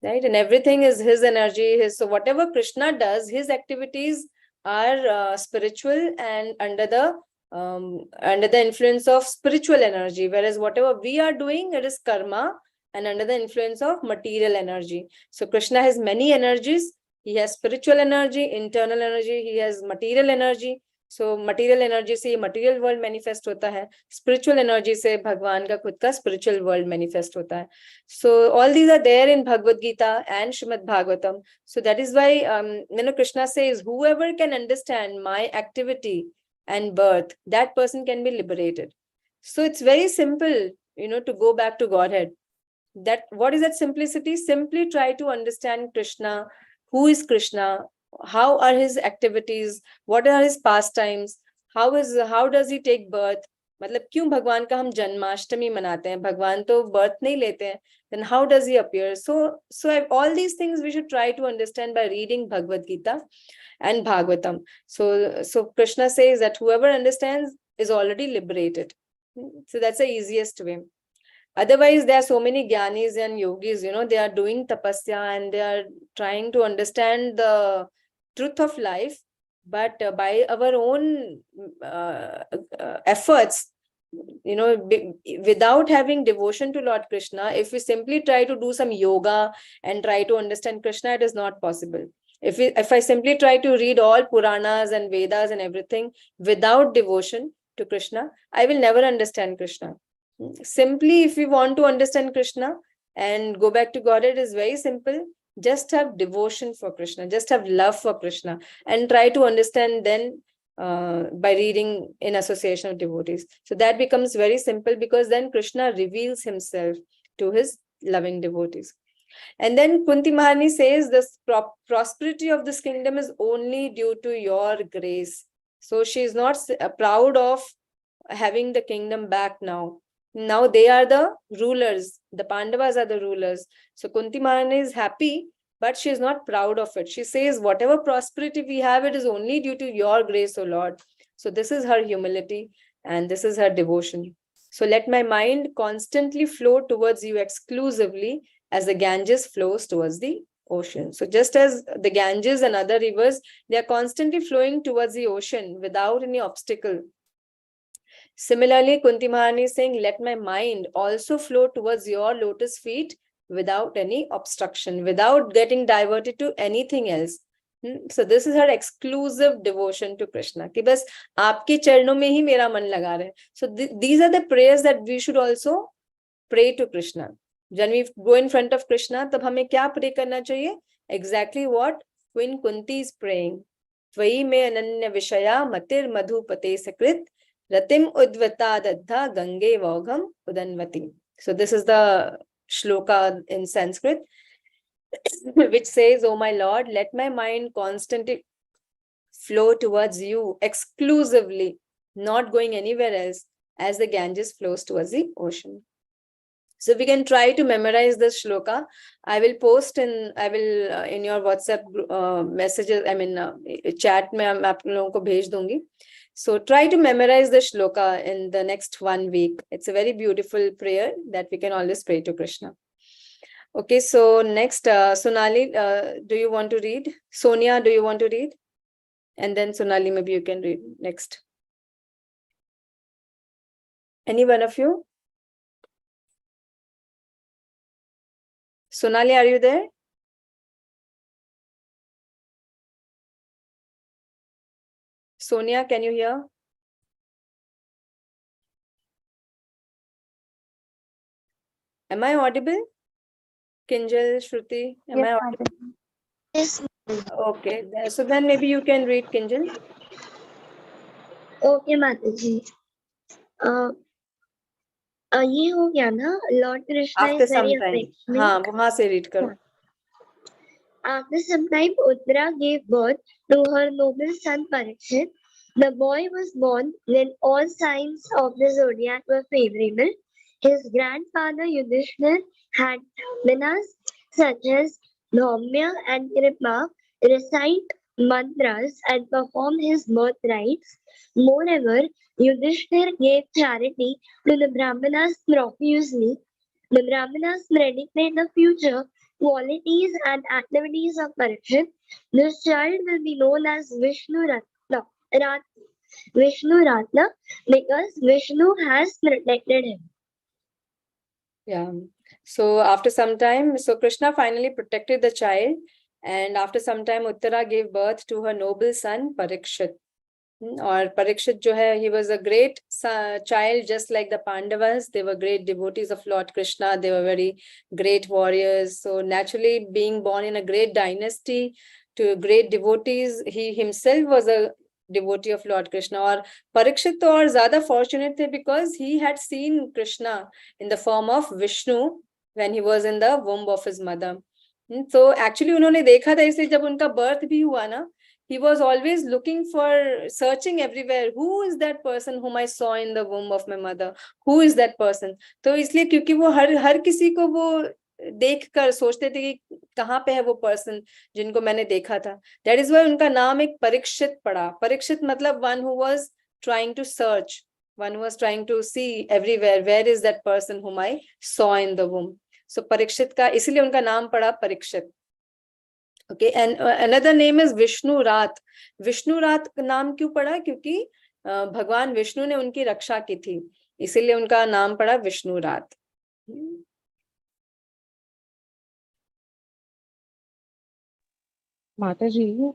right? And everything is his energy. So whatever Krishna does, his activities are spiritual and under the influence of spiritual energy, whereas whatever we are doing, it is karma and under the influence of material energy. So Krishna has many energies. He has spiritual energy, internal energy, he has material energy. So material energy से material world manifest होता है, spiritual energy से भगवान का खुद का spiritual world manifest होता है. So all these are there in Bhagavad Gita and Srimad Bhagavatam. So that is why Krishna says, whoever can understand my activity and birth, that person can be liberated. So it's very simple, to go back to Godhead. That what is that simplicity? Simply try to understand Krishna. Who is Krishna? How are his activities? What are his pastimes? How does he take birth? मतलब क्यों भगवान का हम जन्माष्टमी मनाते हैं? भगवान तो birth नहीं लेते हैं. Then how does he appear? So all these things we should try to understand by reading Bhagavad Gita and Bhagavatam. So Krishna says that whoever understands is already liberated. So that's the easiest way. Otherwise, there are so many jnanis and yogis, they are doing tapasya and they are trying to understand the truth of life. But by our own efforts, without having devotion to Lord Krishna, if we simply try to do some yoga and try to understand Krishna, it is not possible. If I simply try to read all Puranas and Vedas and everything without devotion to Krishna, I will never understand Krishna. Simply, if we want to understand Krishna and go back to God, it is very simple. Just have devotion for Krishna, just have love for Krishna, and try to understand then by reading in association of devotees. So that becomes very simple because then Krishna reveals himself to his loving devotees. And then Kunti Maharani says the prosperity of this kingdom is only due to your grace. So she is not proud of having the kingdom back now. Now they are the rulers. The Pandavas are the rulers. So Kunti Maharani is happy, but she is not proud of it. She says, whatever prosperity we have, it is only due to your grace, O Lord. So this is her humility and this is her devotion. So let my mind constantly flow towards you exclusively as the Ganges flows towards the ocean. So just as the Ganges and other rivers, they are constantly flowing towards the ocean without any obstacle. Similarly, Kunti Maharani is saying, let my mind also flow towards your lotus feet without any obstruction, without getting diverted to anything else. So this is her exclusive devotion to Krishna. कि बस आपके चरणों में ही मेरा मन लगा रहे. So these are the prayers that we should also pray to Krishna. When we go in front of Krishna, तब हमें क्या pray करना चाहिए? Exactly what Queen Kunti is praying. त्वयि में अनन्य विषया मतिर मधुपते सकृत रतिम उद्वता दद्धा Gange वौघम उदन्वती. So this is the shloka in Sanskrit, which says, "Oh my Lord, let my mind constantly flow towards you exclusively, not going anywhere else, as the Ganges flows towards the ocean." So we can try to memorize this shloka. I will post in your WhatsApp messages. I mean, chat में मैं आप लोगों को भेज दूंगी. So try to memorize the shloka in the next 1 week. It's a very beautiful prayer that we can always pray to Krishna. Okay, so next, Sonali, do you want to read? Sonia, do you want to read? And then Sonali, maybe you can read next. Any one of you? Sonali, are you there? Sonia, can you hear? Am I audible? Kinjal, Shruti, am I audible? Yes. Okay, so then maybe you can read, Kinjal. Okay, Mataji. ये हो गया ना. Lord Krishna After is very some time. affectionate. हाँ, वहाँ से read करो. After some time, Uttara gave birth to her noble son Parikshit. The boy was born when all signs of the zodiac were favorable. His grandfather Yudhishthir had Brahmanas such as Dhaumya and Kripa recite mantras and perform his birth rites. Moreover, Yudhishthir gave charity to the Brahmanas profusely. The Brahmanas predicted the future qualities and activities of Parikshit. This child will be known as Vishnu Ratna because Vishnu has protected him. Yeah. So after some time, so Krishna finally protected the child, and after some time, Uttara gave birth to her noble son Parikshit. Or Parikshit jo hai, he was a great child, just like the Pandavas. They were great devotees of Lord Krishna. They were very great warriors. So naturally, being born in a great dynasty to great devotees, he himself was a devotee of Lord Krishna. Or Parikshit to aur zyada fortunate the because he had seen Krishna in the form of Vishnu when he was in the womb of his mother. So actually उन्होंने देखा था, इसलिए जब उनका birth भी हुआ ना, he was always looking for, searching everywhere, who is that person whom I saw in the womb of my mother, who is that person. तो इसलिए क्योंकि वो हर किसी को वो देख कर सोचते थे कि कहाँ पे है वो पर्सन जिनको मैंने देखा था. दैट इज वाई उनका नाम एक परीक्षित पड़ा. परीक्षित मतलब one who was trying to search, one was trying to see everywhere, where is that person whom I saw in the womb. So Parikshit का इसीलिए उनका नाम पड़ा Parikshit. Okay, and another name is Vishnu Rat. Vishnu Rat नाम क्यों पड़ा? क्योंकि भगवान विष्णु ने उनकी रक्षा की थी, इसीलिए उनका नाम पड़ा विष्णु रात. Mataji,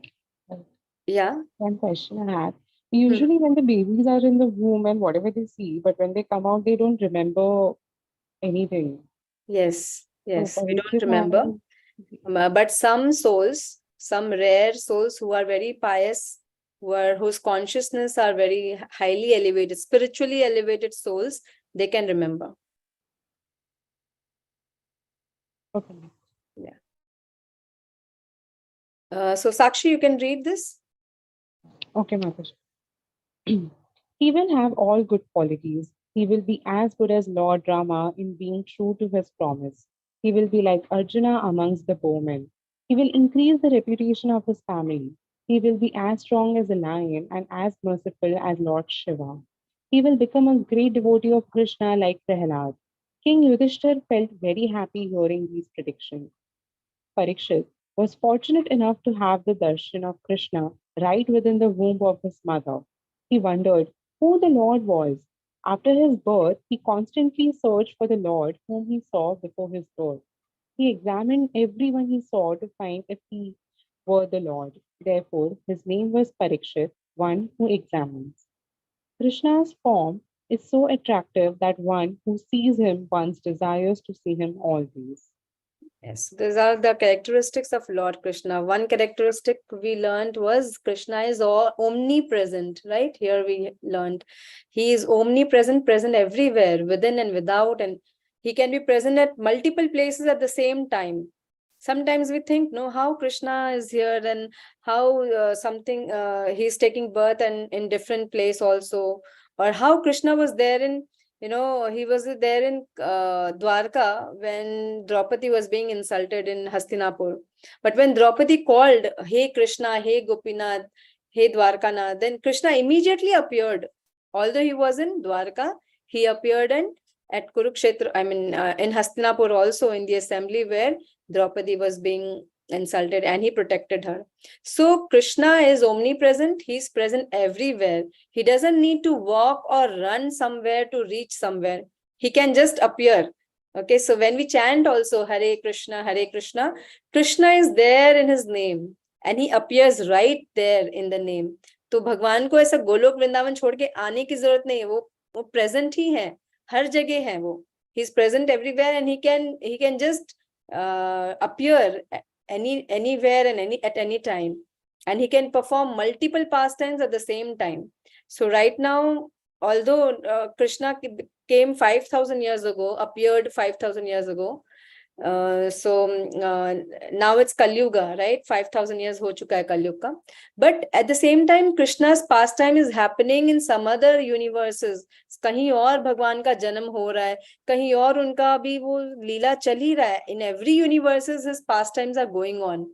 Yeah. one question I had. Usually, when the babies are in the womb and whatever they see, but when they come out, they don't remember anything. Yes, So yes, we don't Parikshit remember. has- But some souls, some rare souls who are very pious, whose consciousness are very highly elevated, spiritually elevated souls, they can remember. Okay. Yeah. So Sakshi, you can read this. Okay, Mataji. He will have all good qualities. He will be as good as Lord Rama in being true to his promise. He will be like Arjuna amongst the bowmen. He will increase the reputation of his family. He will be as strong as a lion and as merciful as Lord Shiva. He will become a great devotee of Krishna like Prahlad. King Yudhishthir felt very happy hearing these predictions. Parikshit was fortunate enough to have the darshan of Krishna right within the womb of his mother. He wondered who the Lord was. After his birth, he constantly searched for the Lord whom he saw before his birth. He examined everyone he saw to find if he were the Lord. Therefore, his name was Parikshit, one who examines. Krishna's form is so attractive that one who sees him once desires to see him always. Yes, these are the characteristics of Lord Krishna. One characteristic we learned was Krishna is all omnipresent, right? Here we learned he is omnipresent, present everywhere, within and without, and he can be present at multiple places at the same time. Sometimes we think, no, how Krishna is here and how something he's taking birth and in different place also, or how Krishna was there in he was there in Dwarka when Draupadi was being insulted in Hastinapur. But when Draupadi called, "Hey Krishna, hey Gopinath, hey Dwarkanath," then Krishna immediately appeared. Although he was in Dwarka, he appeared at Kurukshetra, in Hastinapur also, in the assembly where Draupadi was being insulted, and he protected her. So Krishna is omnipresent. He's present everywhere. He doesn't need to walk or run somewhere to reach somewhere. He can just appear. Okay, so when we chant also Hare Krishna, Krishna is there in his name and he appears right there in the name. तो भगवान को ऐसा गोलोक वृंदावन छोड़ के आने की जरूरत नहीं है, वो प्रेजेंट ही है, हर जगह है वो. He is present everywhere and he can just appear anywhere and at any time, and he can perform multiple pastimes at the same time. So right now, although Krishna came 5,000 years ago, appeared 5,000 years ago, now it's Kali Yuga, right? 5,000 years ho chuka hai Kali Yuga. But at the same time, Krishna's pastime is happening in some other universes. कहीं और भगवान का जन्म हो रहा है, कहीं और उनका भी वो लीला चल ही रहा है. In every universes, his pastimes are going on.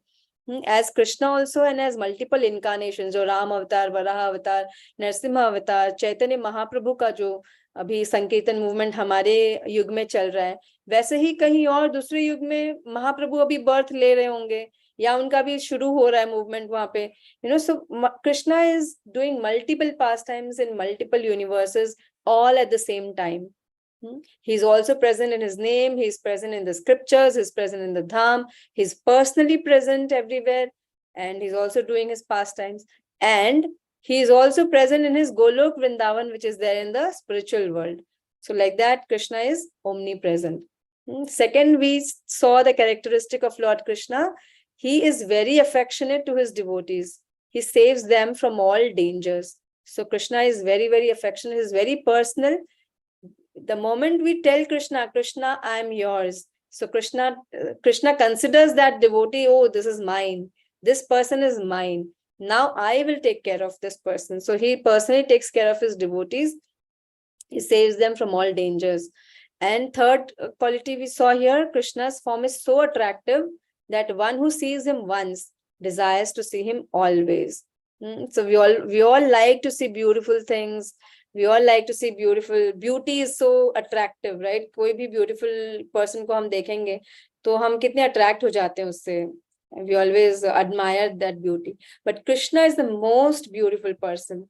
As Krishna also, and as multiple incarnations, जो राम अवतार, वराह अवतार, नरसिम्हा अवतार, चैतन्य महाप्रभु का जो अभी संकीर्तन मूवमेंट हमारे युग में चल रहा है, वैसे ही कहीं और दूसरे युग में महाप्रभु अभी बर्थ ले रहे होंगे या उनका भी शुरू हो रहा है मूवमेंट वहां पे. So Krishna is doing multiple pastimes in multiple universes all at the same time. He's also present in his name, he's present in the scriptures, he's present in the dham, he's personally present everywhere, and he's also doing his pastimes. And he is also present in his Golok Vrindavan, which is there in the spiritual world. So like that, Krishna is omnipresent. Second, we saw the characteristic of Lord Krishna. He is very affectionate to his devotees. He saves them from all dangers. So Krishna is very, very affectionate. He is very personal. The moment we tell Krishna, Krishna, I am yours. So Krishna considers that devotee, oh, this is mine. This person is mine. Now I will take care of this person. So he personally takes care of his devotees. He saves them from all dangers. And third quality we saw here, Krishna's form is so attractive that one who sees him once desires to see him always. So we all like to see beautiful things. We all like to see beauty is so attractive, right? कोई भी beautiful person को हम देखेंगे तो हम कितने attract हो जाते हैं उससे. We always admire that beauty. But Krishna is the most beautiful person.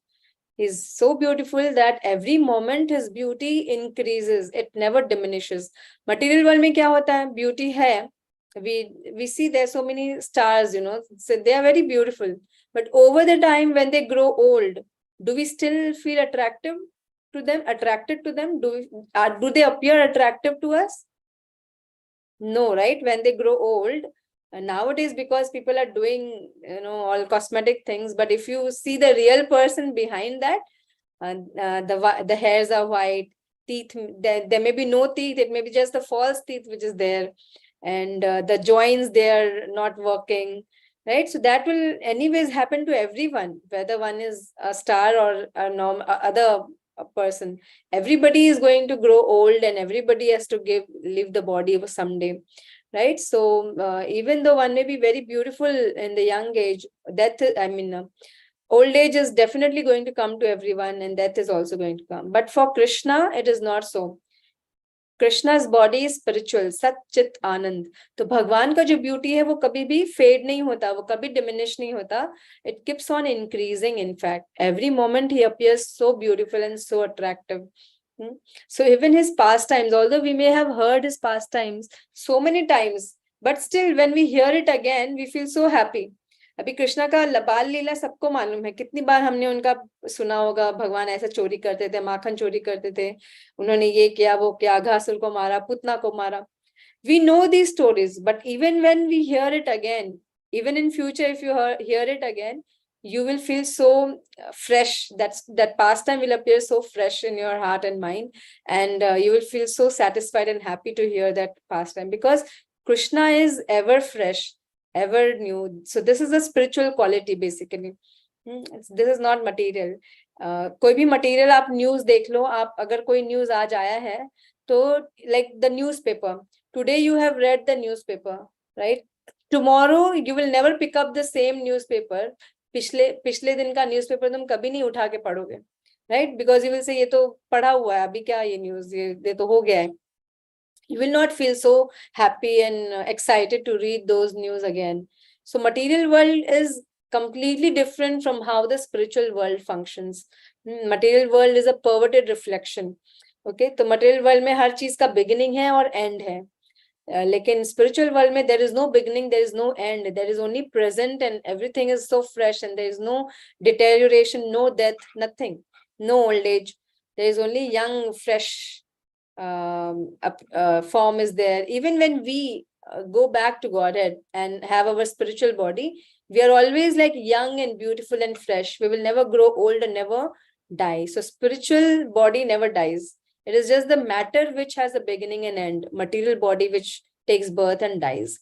He's so beautiful that every moment his beauty increases. It never diminishes. Material world में क्या होता है? Beauty है. We see there so many stars, so they are very beautiful. But over the time when they grow old, do we still feel attracted to them? Do they appear attractive to us? No, right? When they grow old, nowadays, because people are doing, all cosmetic things, but if you see the real person behind that, the hairs are white, teeth, there may be no teeth, it may be just the false teeth which is there, and the joints, they are not working, right? So that will anyways happen to everyone, whether one is a star or other person. Everybody is going to grow old and everybody has to leave the body someday, right? So even though one may be very beautiful in the young age, old age is definitely going to come to everyone, and death is also going to come. But for Krishna, it is not so. Krishna's body is spiritual, Sat Chit Anand. तो भगवान का जो beauty है वो कभी भी fade नहीं होता, वो कभी diminish नहीं होता. It keeps on increasing. In fact, every moment he appears so beautiful and so attractive. So even his pastimes, although we may have heard his pastimes so many times, but still when we hear it again, we feel so happy. अभी कृष्णा का बाल लीला सबको मालूम है, कितनी बार हमने उनका सुना होगा, भगवान ऐसा चोरी करते थे, माखन चोरी करते थे, उन्होंने ये किया वो किया, घासुर को मारा, पुतना को मारा. We know these stories, but even when we hear it again, even in future, if you hear it again, you will feel so fresh. That pastime will appear so fresh in your heart and mind, and you will feel so satisfied and happy to hear that pastime, because Krishna is ever fresh, ever new. So this is a spiritual quality basically. This is not material. कोई भी material आप news देख लो, आप अगर कोई news आज आया है तो like the newspaper, today you have read the newspaper, right? Tomorrow you will never pick up the same newspaper. पिछले दिन का न्यूज़पेपर तुम कभी नहीं उठा के पढ़ोगे, right? Because you will say ये तो पढ़ा हुआ है, अभी क्या ये न्यूज़, ये तो हो गया है. You will not feel so happy and excited to read those news again. So material world is completely different from how the spiritual world functions. Material world is a perverted reflection. Okay, तो material world में हर चीज का beginning है और end है. लेकिन spiritual world में there is no beginning, there is no end, there is only present, and everything is so fresh, and there is no deterioration, no death, nothing, no old age. There is only young, fresh form is there. Even when we go back to Godhead and have our spiritual body, we are always like young and beautiful and fresh. We will never grow old and never die. So spiritual body never dies. It is just the matter which has a beginning and end, material body which takes birth and dies.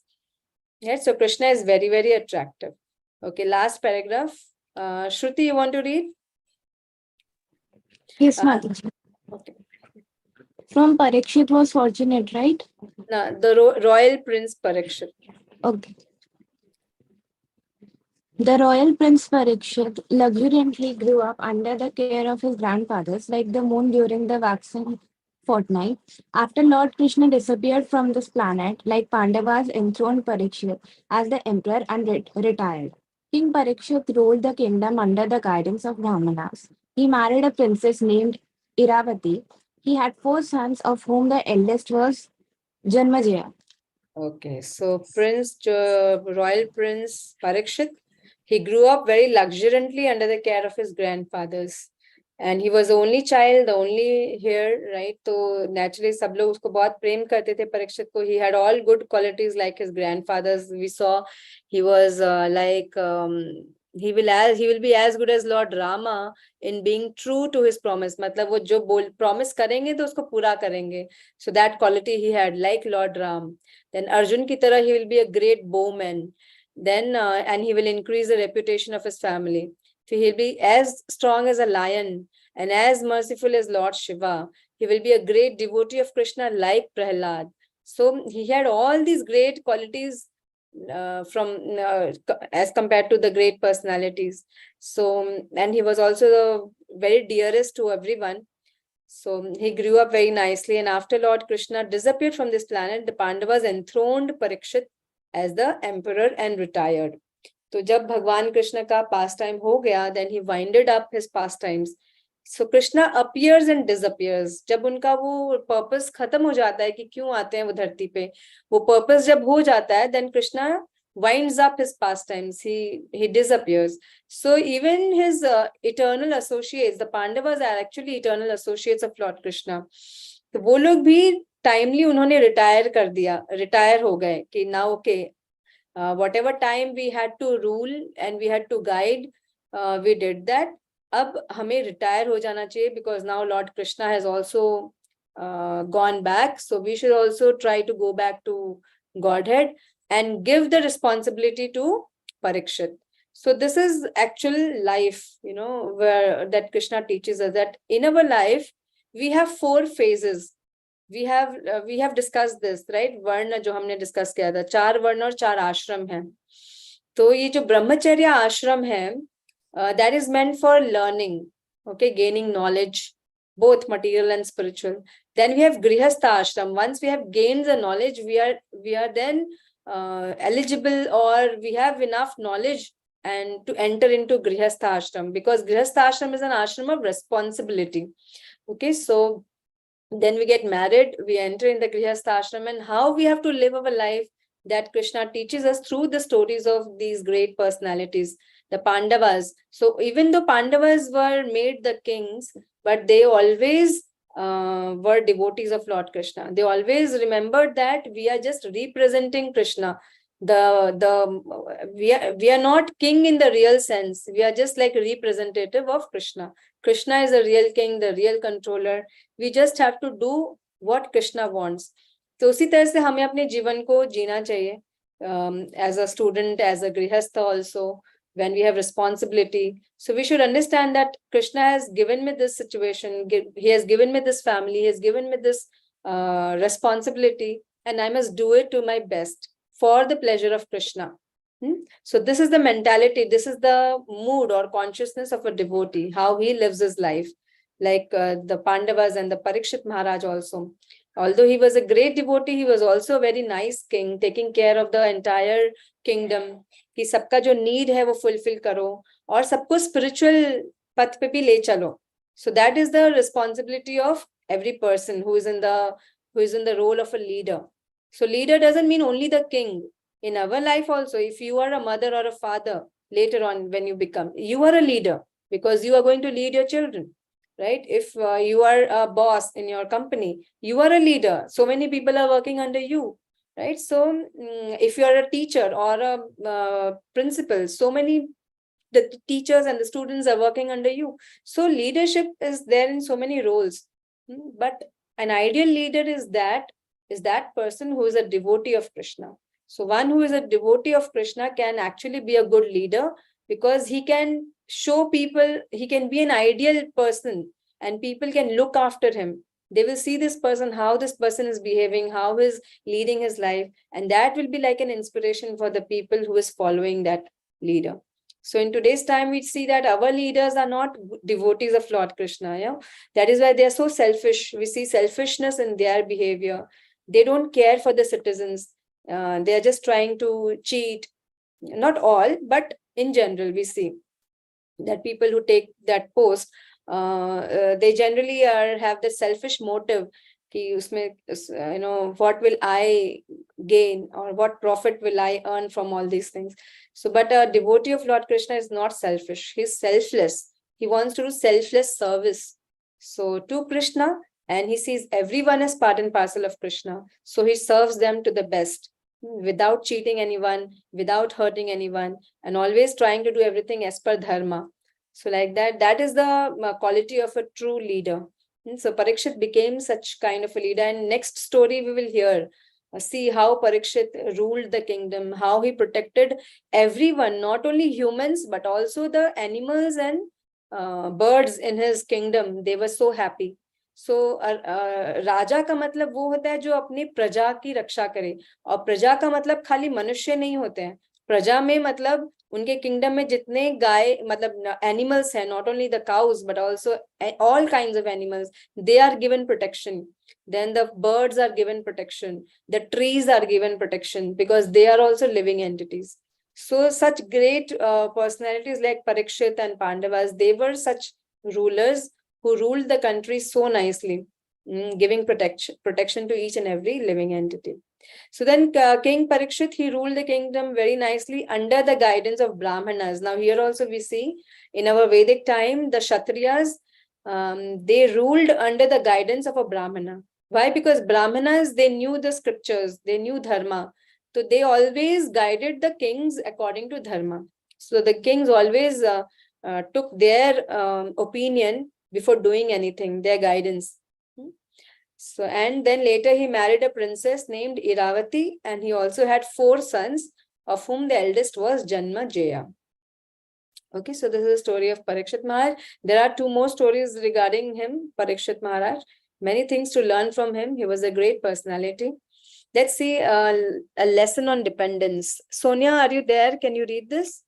Yes, so Krishna is very, very attractive. Okay, last paragraph. Shruti, you want to read? Yes, Mataji. Okay. From Parikshit was fortunate, right? No, the royal prince Parikshit. Okay. The royal prince Parikshit luxuriantly grew up under the care of his grandfathers, like the moon during the waxing fortnight. After Lord Krishna disappeared from this planet, like Pandavas enthroned Parikshit as the emperor and retired. King Parikshit ruled the kingdom under the guidance of Brahmanas. He married a princess named Iravati. He had 4 sons, of whom the eldest was Janmajaya. Okay, so royal prince Parikshit, he grew up very luxuriantly under the care of his grandfathers, and he was the only child, the only heir, right? So naturally, सब लोग उसको बहुत प्रेम करते थे परीक्षित को. He had all good qualities like his grandfathers. We saw he was he will be as good as Lord Rama in being true to his promise. मतलब वो जो promise करेंगे तो उसको पूरा करेंगे. So that quality he had, like Lord Ram. Then Arjun ki tarah he will be a great bowman. Then and he will increase the reputation of his family. So he'll be as strong as a lion and as merciful as Lord Shiva. He will be a great devotee of Krishna like Prahlad. So he had all these great qualities as compared to the great personalities. So, and he was also the very dearest to everyone. So he grew up very nicely, and after Lord Krishna disappeared from this planet, the Pandavas enthroned Parikshit as the emperor and retired. तो जब भगवान कृष्ण का pastime हो गया, then he winded up his pastimes. So Krishna appears and disappears. जब उनका वो purpose खत्म हो जाता है कि क्यों आते हैं वो धरती पे, वो purpose जब हो जाता है, then Krishna winds up his pastimes. He disappears. So even his eternal associates, the Pandavas are actually eternal associates of Lord Krishna. तो वो लोग भी timely उन्होंने retire हो गए कि now okay, whatever time we had to rule and we had to guide, we did that. अब हमें retire हो जाना चाहिए, because now Lord Krishna has also gone back. So we should also try to go back to Godhead and give the responsibility to Parikshit. So this is actual life, where that Krishna teaches us that in our life we have 4 phases. We have discussed this, right? वर्ण जो हमने discuss किया था, 4 वर्ण और 4 आश्रम हैं. तो ये जो ब्रह्मचर्य आश्रम है, that is meant for learning, okay, gaining knowledge, both material and spiritual. Then we have grihastha ashram. Once we have gained the knowledge, we are then eligible, or we have enough knowledge and to enter into grihastha ashram, because grihastha ashram is an ashram of responsibility. Okay, so then we get married, we enter in the grihastha ashram, and how we have to live our life, that Krishna teaches us through the stories of these great personalities, the Pandavas. So even though Pandavas were made the kings, but they always were devotees of Lord Krishna. They always remembered that we are just representing Krishna. We are not king in the real sense. We are just like a representative of Krishna. Krishna is the real king, the real controller. We just have to do what Krishna wants. तो उसी तरह से हमें अपने जीवन को जीना चाहिए, as a student, as a grihastha also, when we have responsibility. So we should understand that Krishna has given me this situation, he has given me this family, he has given me this responsibility, and I must do it to my best for the pleasure of Krishna. So this is the mentality, this is the mood or consciousness of a devotee, how he lives his life, like the Pandavas and the Parikshit Maharaj also. Although he was a great devotee, he was also a very nice king, taking care of the entire kingdom. कि सबका जो need है वो fulfill करो और सबको spiritual पथ पे भी ले चलो. So that is the responsibility of every person who is in the role of a leader. So leader doesn't mean only the king. In our life also, if you are a mother or a father, later on when you are a leader, because you are going to lead your children, right? If you are a boss in your company, you are a leader. So many people are working under you, right? So if you are a teacher or a principal, so many the teachers and the students are working under you. So leadership is there in so many roles. But an ideal leader is that person who is a devotee of Krishna. So one who is a devotee of Krishna can actually be a good leader, because he can show people, he can be an ideal person, and people can look after him. They will see this person, how this person is behaving, how he's leading his life, and that will be like an inspiration for the people who is following that leader. So in today's time, we see that our leaders are not devotees of Lord Krishna. Yeah? That is why they are so selfish. We see selfishness in their behavior. They don't care for the citizens. They are just trying to cheat. Not all, but in general, we see that people who take that post, they generally have the selfish motive. कि उसमें, what will I gain or what profit will I earn from all these things? So, but a devotee of Lord Krishna is not selfish. He's selfless. He wants to do selfless service. So to Krishna, and he sees everyone as part and parcel of Krishna. So he serves them to the best, without cheating anyone, without hurting anyone, and always trying to do everything as per dharma. So like that is the quality of a true leader. So Parikshit became such kind of a leader. And next story we will hear, see how Parikshit ruled the kingdom, how he protected everyone, not only humans, but also the animals and birds in his kingdom. They were so happy. So राजा का मतलब वो होता है जो अपनी प्रजा की रक्षा करे, और प्रजा का मतलब खाली मनुष्य नहीं होते हैं. प्रजा में मतलब उनके किंगडम में जितने गाय मतलब एनिमल्स हैं, not only the cows but also all kinds of animals, they are given protection. Then the birds are given protection, the trees are given protection, because they are also living entities. So such great personalities like Parikshit and Pandavas, they were such rulers who ruled the country so nicely, giving protection to each and every living entity. So then King Parikshit, he ruled the kingdom very nicely under the guidance of Brahmanas. Now here also we see in our Vedic time, the Kshatriyas, they ruled under the guidance of a Brahmana. Why? Because Brahmanas, they knew the scriptures, they knew dharma. So they always guided the kings according to dharma. So the kings always took their opinion before doing anything, their guidance. So, and then later he married a princess named Iravati, and he also had 4 sons, of whom the eldest was Janmajaya. Okay, so this is the story of Parikshit Maharaj. There are 2 more stories regarding him, Parikshit Maharaj. Many things to learn from him. He was a great personality. Let's see a lesson on dependence. Sonia, are you there? Can you read this?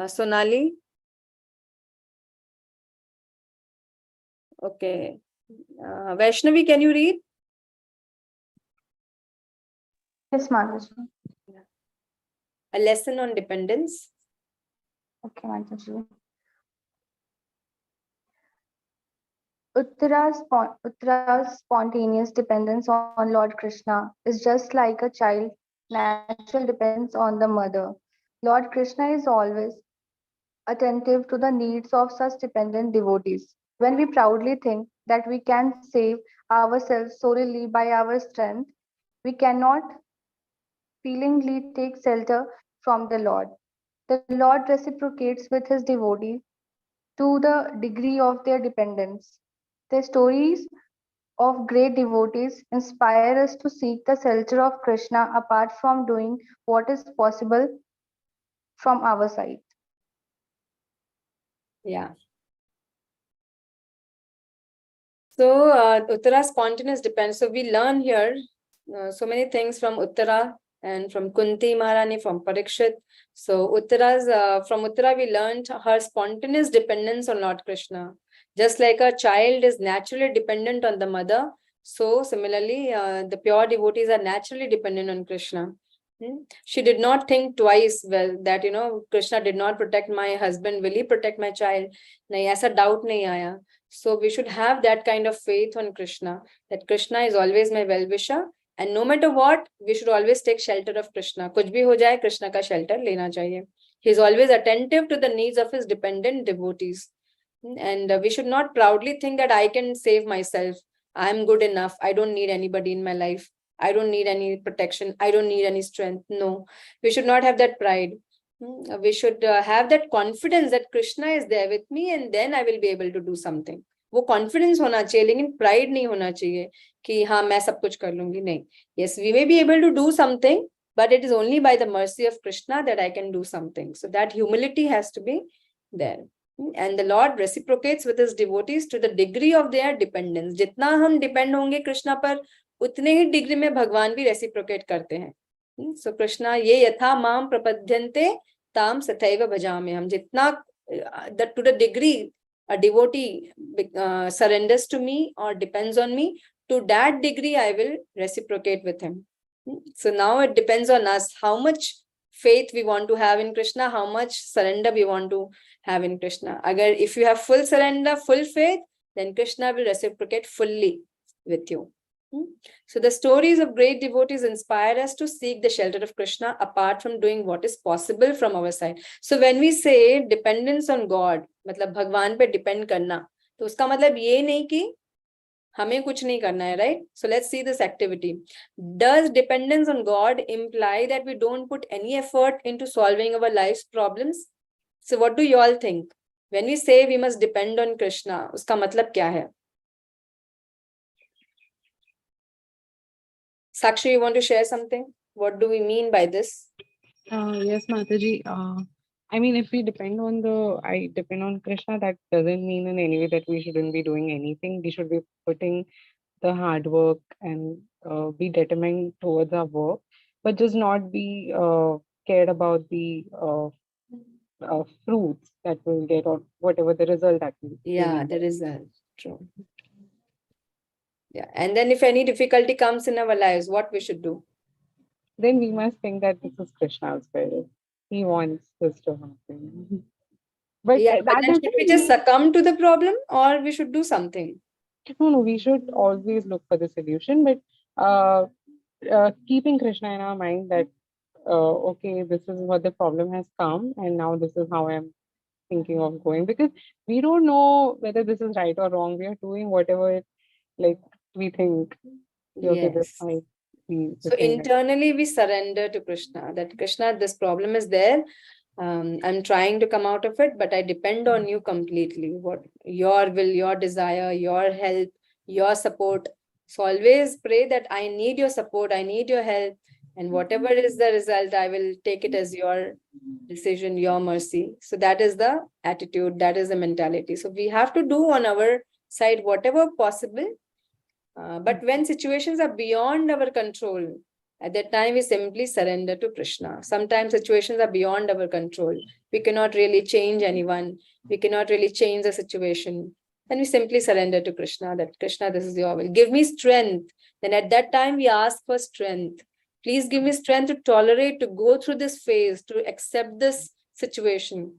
Sonali? Okay. Vaishnavi, can you read? Yes, Mataji. A lesson on dependence. Okay, Mataji. Uttara's spontaneous dependence on Lord Krishna is just like a child natural dependence on the mother. Lord Krishna is always attentive to the needs of such dependent devotees. When we proudly think that we can save ourselves solely by our strength, we cannot feelingly take shelter from the Lord. The Lord reciprocates with his devotees to the degree of their dependence. The stories of great devotees inspire us to seek the shelter of Krishna apart from doing what is possible from our side. Yeah. So Uttara spontaneous depends. So we learn here so many things from Uttara and from Kunti Maharani, from Parikshit. So from Uttara we learned her spontaneous dependence on Lord Krishna. Just like a child is naturally dependent on the mother, so similarly the pure devotees are naturally dependent on Krishna. She did not think twice, well, that Krishna did not protect my husband, will he protect my child? Nahi, aisa doubt nahi aaya. So we should have that kind of faith on Krishna, that Krishna is always my well-wisher, and no matter what, we should always take shelter of Krishna. Kuch bhi ho jaye, Krishna ka shelter lena chahiye. He is always attentive to the needs of his dependent devotees. And we should not proudly think that I can save myself. I'm good enough. I don't need anybody in my life. I don't need any protection. I don't need any strength. No, we should not have that pride. We should have that confidence that Krishna is there with me and then I will be able to do something. वो confidence होना चाहिए, लेकिन pride नहीं होना चाहिए कि हाँ मैं सब कुछ कर लूंगी. नहीं. Yes, we may be able to do something, but it is only by the mercy of Krishna that I can do something. So that humility has to be there. And the Lord reciprocates with his devotees to the degree of their dependence. जितना हम depend होंगे कृष्णा पर, उतने ही degree में भगवान भी reciprocate करते हैं. सो कृष्णा ये यथा माम प्रपद्यन्ते ताम सथैव भजामि. हम जितना to the degree a devotee surrenders to me or depends on me, to that degree I will reciprocate with him. So now it depends on us how much faith we want to have in Krishna, how much surrender we want to have in Krishna. If you have full surrender, full faith, then Krishna will reciprocate fully with you. So the stories of great devotees inspire us to seek the shelter of Krishna apart from doing what is possible from our side. So when we say dependence on God, मतलब भगवान पे depend करना, तो उसका मतलब ये नहीं कि हमें कुछ नहीं करना है, right? So let's see this activity. Does dependence on God imply that we don't put any effort into solving our life's problems? So what do you all think? When we say we must depend on Krishna, उसका मतलब क्या है? Sakshi, you want to share something? What do we mean by this? Yes, Mataji. I mean, if we I depend on Krishna, that doesn't mean in any way that we shouldn't be doing anything. We should be putting the hard work and be determined towards our work, but just not be cared about the fruits that we'll get or whatever the result that we Yeah, the result. True. Yeah. And then if any difficulty comes in our lives, what we should do? Then we must think that this is Krishna's will. He wants this to happen. But Yeah, but that then doesn't should we just mean, succumb to the problem or we should do something? no, we should always look for the solution, but keeping Krishna in our mind that, okay, this is what the problem has come, and now this is how I'm thinking of going, because we don't know whether this is right or wrong. We are doing whatever like we think. Okay, this Yes. might be the So thing. internally we surrender to Krishna, that Krishna, this problem is there. I'm trying to come out of it, but I depend on you completely. What your will, your desire, your help, your support. So always pray that I need your support, I need your help, and whatever is the result, I will take it as your decision, your mercy. So that is the attitude, that is the mentality. So we have to do on our side whatever possible. But when situations are beyond our control, at that time we simply surrender to Krishna. Sometimes situations are beyond our control. We cannot really change anyone. We cannot really change the situation. Then we simply surrender to Krishna, that Krishna, this is your will. Give me strength. Then at that time we ask for strength. Please give me strength to tolerate, to go through this phase, to accept this situation.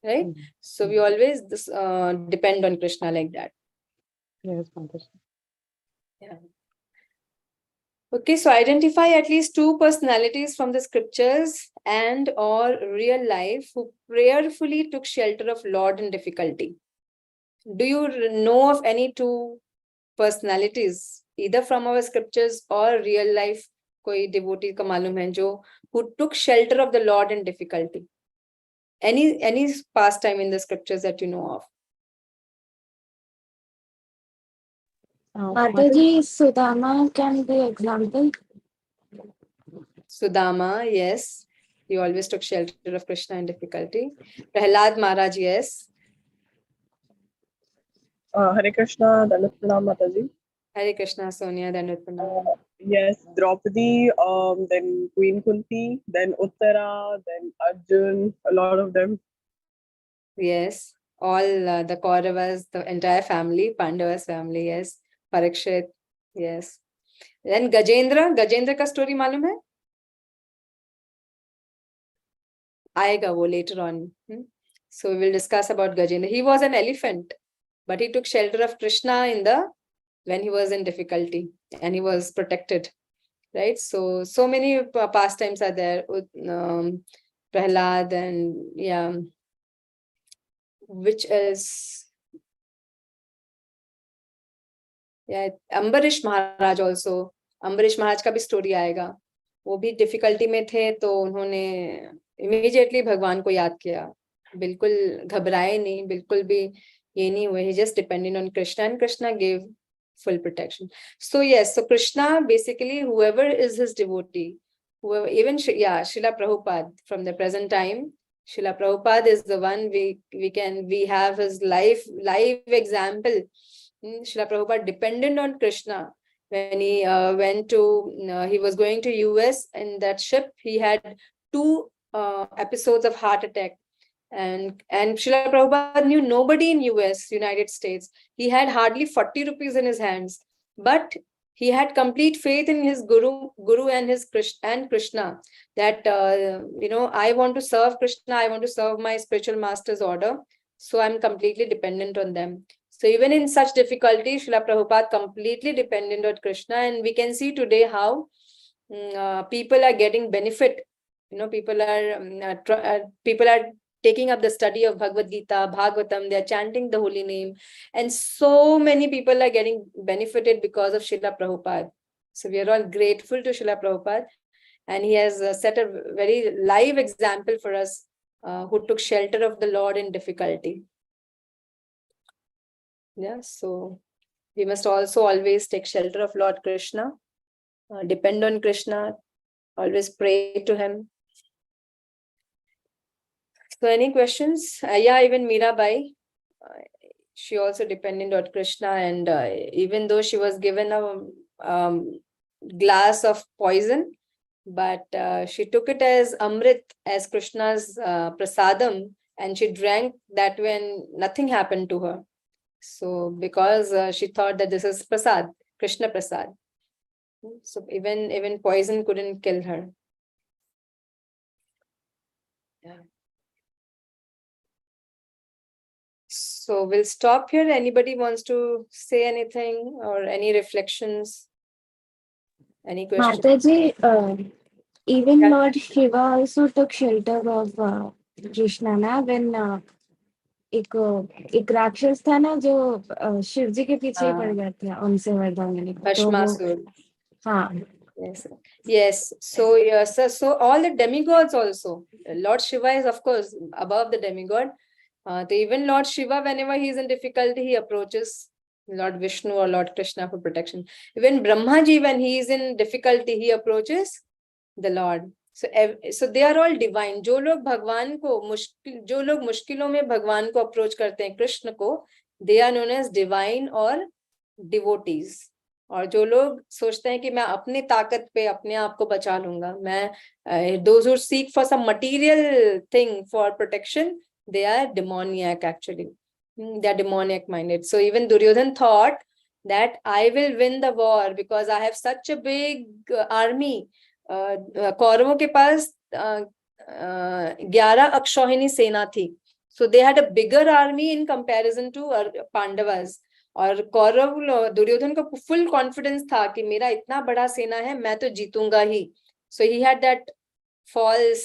Right? So we always depend on Krishna like that. Yes, Mataji. Yeah. Okay, so identify at least two personalities from the scriptures and or real life who prayerfully took shelter of Lord in difficulty. Do you know of any two personalities, either from our scriptures or real life? कोई devotee का मालूम है जो who took shelter of the Lord in difficulty? Any pastime in the scriptures that you know of? Mataji, Sudama can be example. Sudama, yes. He always took shelter of Krishna in difficulty. Prahlad Maharaj, yes. Hare Krishna, Dandavat Pranam Mataji. Hare Krishna, Sonia, Dandavat. Yes, Draupadi, then Queen Kunti, then Uttara, then Arjun, a lot of them. Yes. All the Kauravas, the entire family, Pandavas family, yes. Parikshit, yes. Then Gajendra का story मालूम है? आएगा वो later on. So we will discuss about Gajendra. He was an elephant, but he took shelter of Krishna when he was in difficulty and he was protected. Right? So many pastimes are there. Prahlad and yeah, which is yeah, Ambarish Maharaj also. Ambarish Maharaj का भी story आएगा. वो भी difficulty में थे तो उन्होंने immediately भगवान को याद किया. बिल्कुल घबराए नहीं, बिल्कुल भी ये नहीं हुए. He just depended on Krishna and Krishna gave full protection. So yes, so Krishna basically whoever is his devotee, whoever, even Srila Prabhupada from the present time, Srila Prabhupada is the one we have his live example. Srila Prabhupada depended on Krishna when he he was going to US in that ship. He had 2 episodes of heart attack. And Srila Prabhupada knew nobody in US, United States. He had hardly 40 rupees in his hands, but he had complete faith in his Guru and his Krishna that, I want to serve Krishna, I want to serve my spiritual master's order. So I'm completely dependent on them. So even in such difficulty, Srila Prabhupada completely dependent on Krishna. And we can see today how people are getting benefit. People are taking up the study of Bhagavad Gita, Bhagavatam, they are chanting the holy name. And so many people are getting benefited because of Srila Prabhupada. So we are all grateful to Srila Prabhupada. And he has set a very live example for us who took shelter of the Lord in difficulty. Yeah, so we must also always take shelter of Lord Krishna, depend on Krishna, always pray to him. So any questions? Even Mirabai, she also depended on Krishna, and even though she was given a glass of poison, but she took it as Amrit, as Krishna's prasadam, and she drank that when nothing happened to her. So because she thought that this is prasad, Krishna prasad. So even poison couldn't kill her. Yeah. So we'll stop here. Anybody wants to say anything or any reflections? Any questions? Mataji, even Yeah. Lord Shiva also took shelter of Krishna na when एक राक्षस था ना जो शिव जी के पीछे ही पड़ गया था उनसे वरदान लेने को तो वो Bhashmasur. हाँ Yes. So all the demigods also. Lord Shiva is of course above the demigod. So even Lord Shiva, whenever he is in difficulty, he approaches Lord Vishnu or Lord Krishna for protection. Even Brahma ji, when he is in difficulty, he approaches the Lord. So they are all divine. जो लोग मुश्किलों में भगवान को approach करते हैं कृष्ण को, they are known as divine और devotees. और जो लोग सोचते हैं कि मैं अपनी ताकत पे अपने आप को बचा लूंगा, मैं those who seek for some material thing for protection, they are demoniac actually. They are demoniac minded. So even Duryodhan thought that I will win the war because I have such a big army. कौरवों के पास 11 अक्षौहिणी सेना थी. So they had a bigger army in comparison to Pandavas. और कौरव दुर्योधन को full confidence था कि मेरा इतना बड़ा सेना है, मैं तो जीतूंगा ही. So he had that false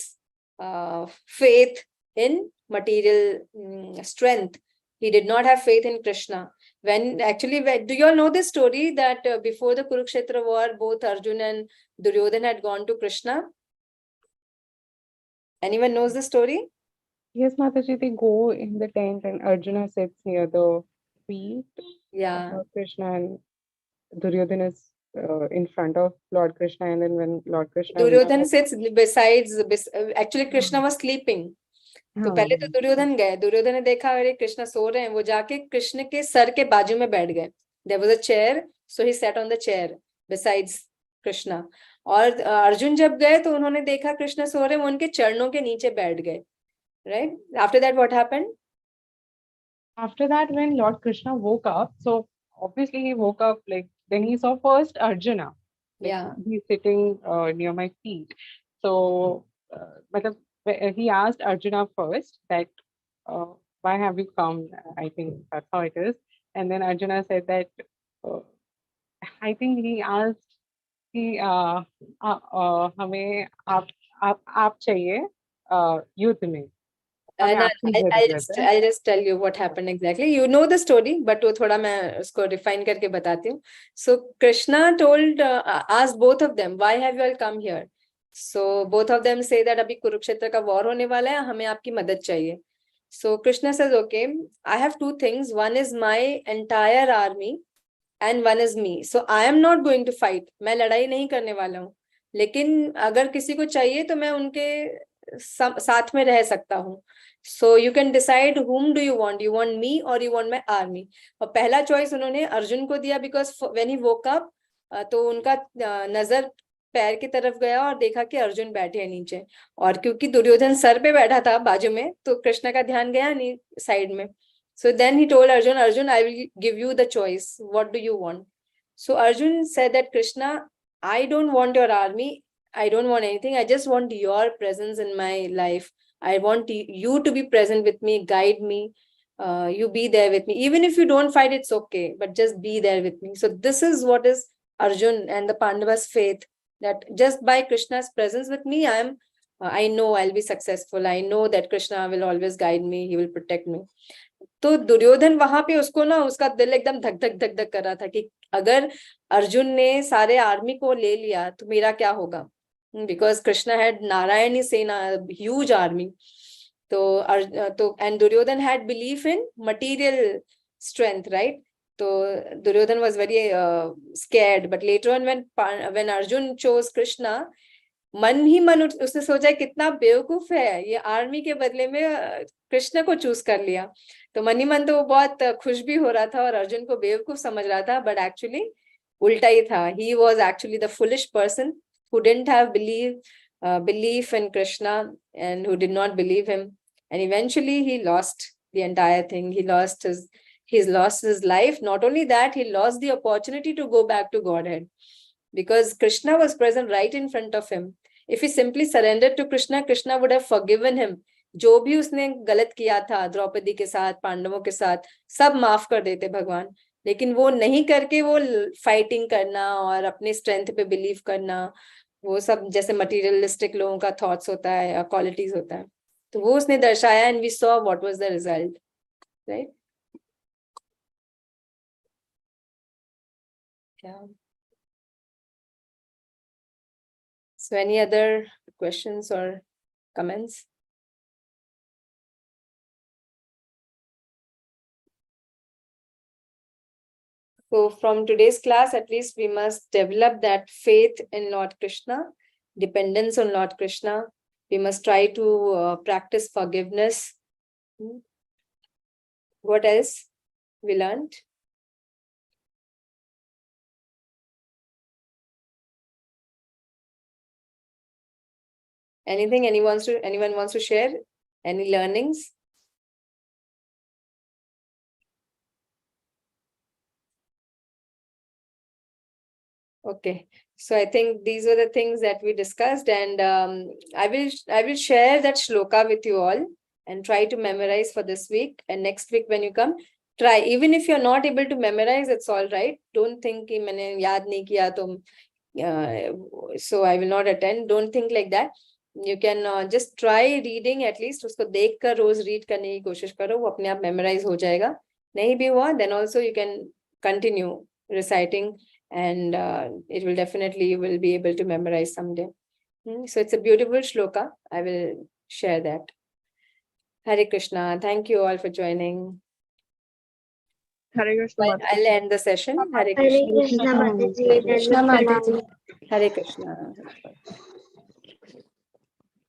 faith in material strength. He did not have faith in Krishna. When actually, do you all know this story that before the Kurukshetra war, both Arjun and Duryodhan had gone to Krishna? Anyone knows the story? Yes, Mataji, they go in the tent and Arjuna sits near the feet Yeah. of Krishna and Duryodhana is in front of Lord Krishna, and then when Lord Krishna Duryodhan sits actually Krishna was sleeping. तो पहले तो हाँ, दुर्योधन गए, दुर्योधन ने देखा अरे कृष्ण सो रहे हैं, वो जाके कृष्ण के सर के बाजू में बैठ गए. There was a chair, so he sat on the chair besides Krishna. और अर्जुन जब गए तो उन्होंने देखा कृष्ण सो रहे हैं, वो उनके चरणों के नीचे बैठ गए. Right, after that what happened? after that, when Lord Krishna woke up, so obviously he woke up, like, then he saw first Arjuna, like, Yeah. he's sitting near my feet. So, matlab, he asked Arjuna first that, why have you come? I think that's how it is. And then Arjuna said that, uh, I think he asked कि हमें आप चाहिए युद्ध में, हमें And आपकी जरूरत है. I'll just tell you what happened exactly. You know the story, but वो थोड़ा मैं उसको refine करके बताती हूँ. So Krishna told, asked both of them, why have you all come here? So both of them say that अभी कुरुक्षेत्र का war होने वाला है, हमें आपकी मदद चाहिए. So Krishna says, okay, I have two things. One is my entire army and one is me. So I am not going to fight. मैं लड़ाई नहीं करने वाला हूँ. लेकिन अगर किसी को चाहिए तो मैं उनके साथ में रह सकता हूँ. So you can decide whom do you want? You want me or you want my army? और पहला चॉइस उन्होंने अर्जुन को दिया because when he woke up, तो उनका नजर पैर की तरफ गया और देखा कि अर्जुन बैठे हैं नीचे. और क्योंकि दुर्योधन सर पे बैठा था बाजू में, तो कृष्ण का ध्यान गया नहीं साइड में. So then he told Arjun, Arjun, I will give you the choice. What do you want? So Arjun said that Krishna, I don't want your army. I don't want anything. I just want your presence in my life. I want you to be present with me, guide me. You be there with me. Even if you don't fight, it's okay. But just be there with me. So this is what is Arjun and the Pandavas' faith. That just by Krishna's presence with me, I know I'll be successful. I know that Krishna will always guide me. He will protect me. तो दुर्योधन वहां पे उसको ना, उसका दिल एकदम धक धक धक धक कर रहा था कि अगर अर्जुन ने सारे आर्मी को ले लिया तो मेरा क्या होगा, because Krishna had Narayani Sena, huge army. तो and Duryodhan had belief in material strength, right. तो Duryodhan was very scared, but later on when Arjun chose Krishna, मन ही मन उसने सोचा कितना बेवकूफ है ये, आर्मी के बदले में कृष्ण को चूज कर लिया. तो मन ही मन तो वो बहुत खुश भी हो रहा था और अर्जुन को बेवकूफ समझ रहा था, बट एक्चुअली उल्टा ही था. He was actually the foolish person who didn't have belief in Krishna and who did not believe him, and eventually he lost the entire thing. He's lost his life. Not only that, he lost the opportunity to go back to Godhead because Krishna was present right in front of him. If he simply surrendered to Krishna, Krishna would have forgiven him. जो भी उसने गलत किया था द्रौपदी के साथ, पांडवों के साथ, सब माफ कर देते भगवान. लेकिन वो नहीं करके वो फाइटिंग करना और अपने स्ट्रेंथ पे बिलीव करना, वो सब जैसे मटेरियलिस्टिक लोगों का थॉट्स होता है या क्वालिटीज होता है, तो वो उसने दर्शाया. And we saw what was the result, right. Yeah. So any other questions or comments? So from today's class, at least we must develop that faith in Lord Krishna, dependence on Lord Krishna. We must try to practice forgiveness. What else we learned? Anything anyone wants to share? Any learnings? Okay, so I think these were the things that we discussed, and I will share that shloka with you all and try to memorize for this week. And next week when you come, try. Even if you're not able to memorize, it's all right. Don't think कि मैंने याद नहीं किया तो so I will not attend. Don't think like that. You can just try reading at least. उसको देख कर रोज read करने की कोशिश करो, वो अपने आप memorize हो जाएगा. नहीं भी हुआ, then also you can continue reciting, and it will definitely, you will be able to memorize someday. So it's a beautiful shloka. I will share that. Hare Krishna. Thank you all for joining. Hare Krishna, Well, Mataji. I'll end the session. Hare Hare Krishna. Krishna Mataji, Krishna Dandavat Mataji. Pranam. Hare Krishna.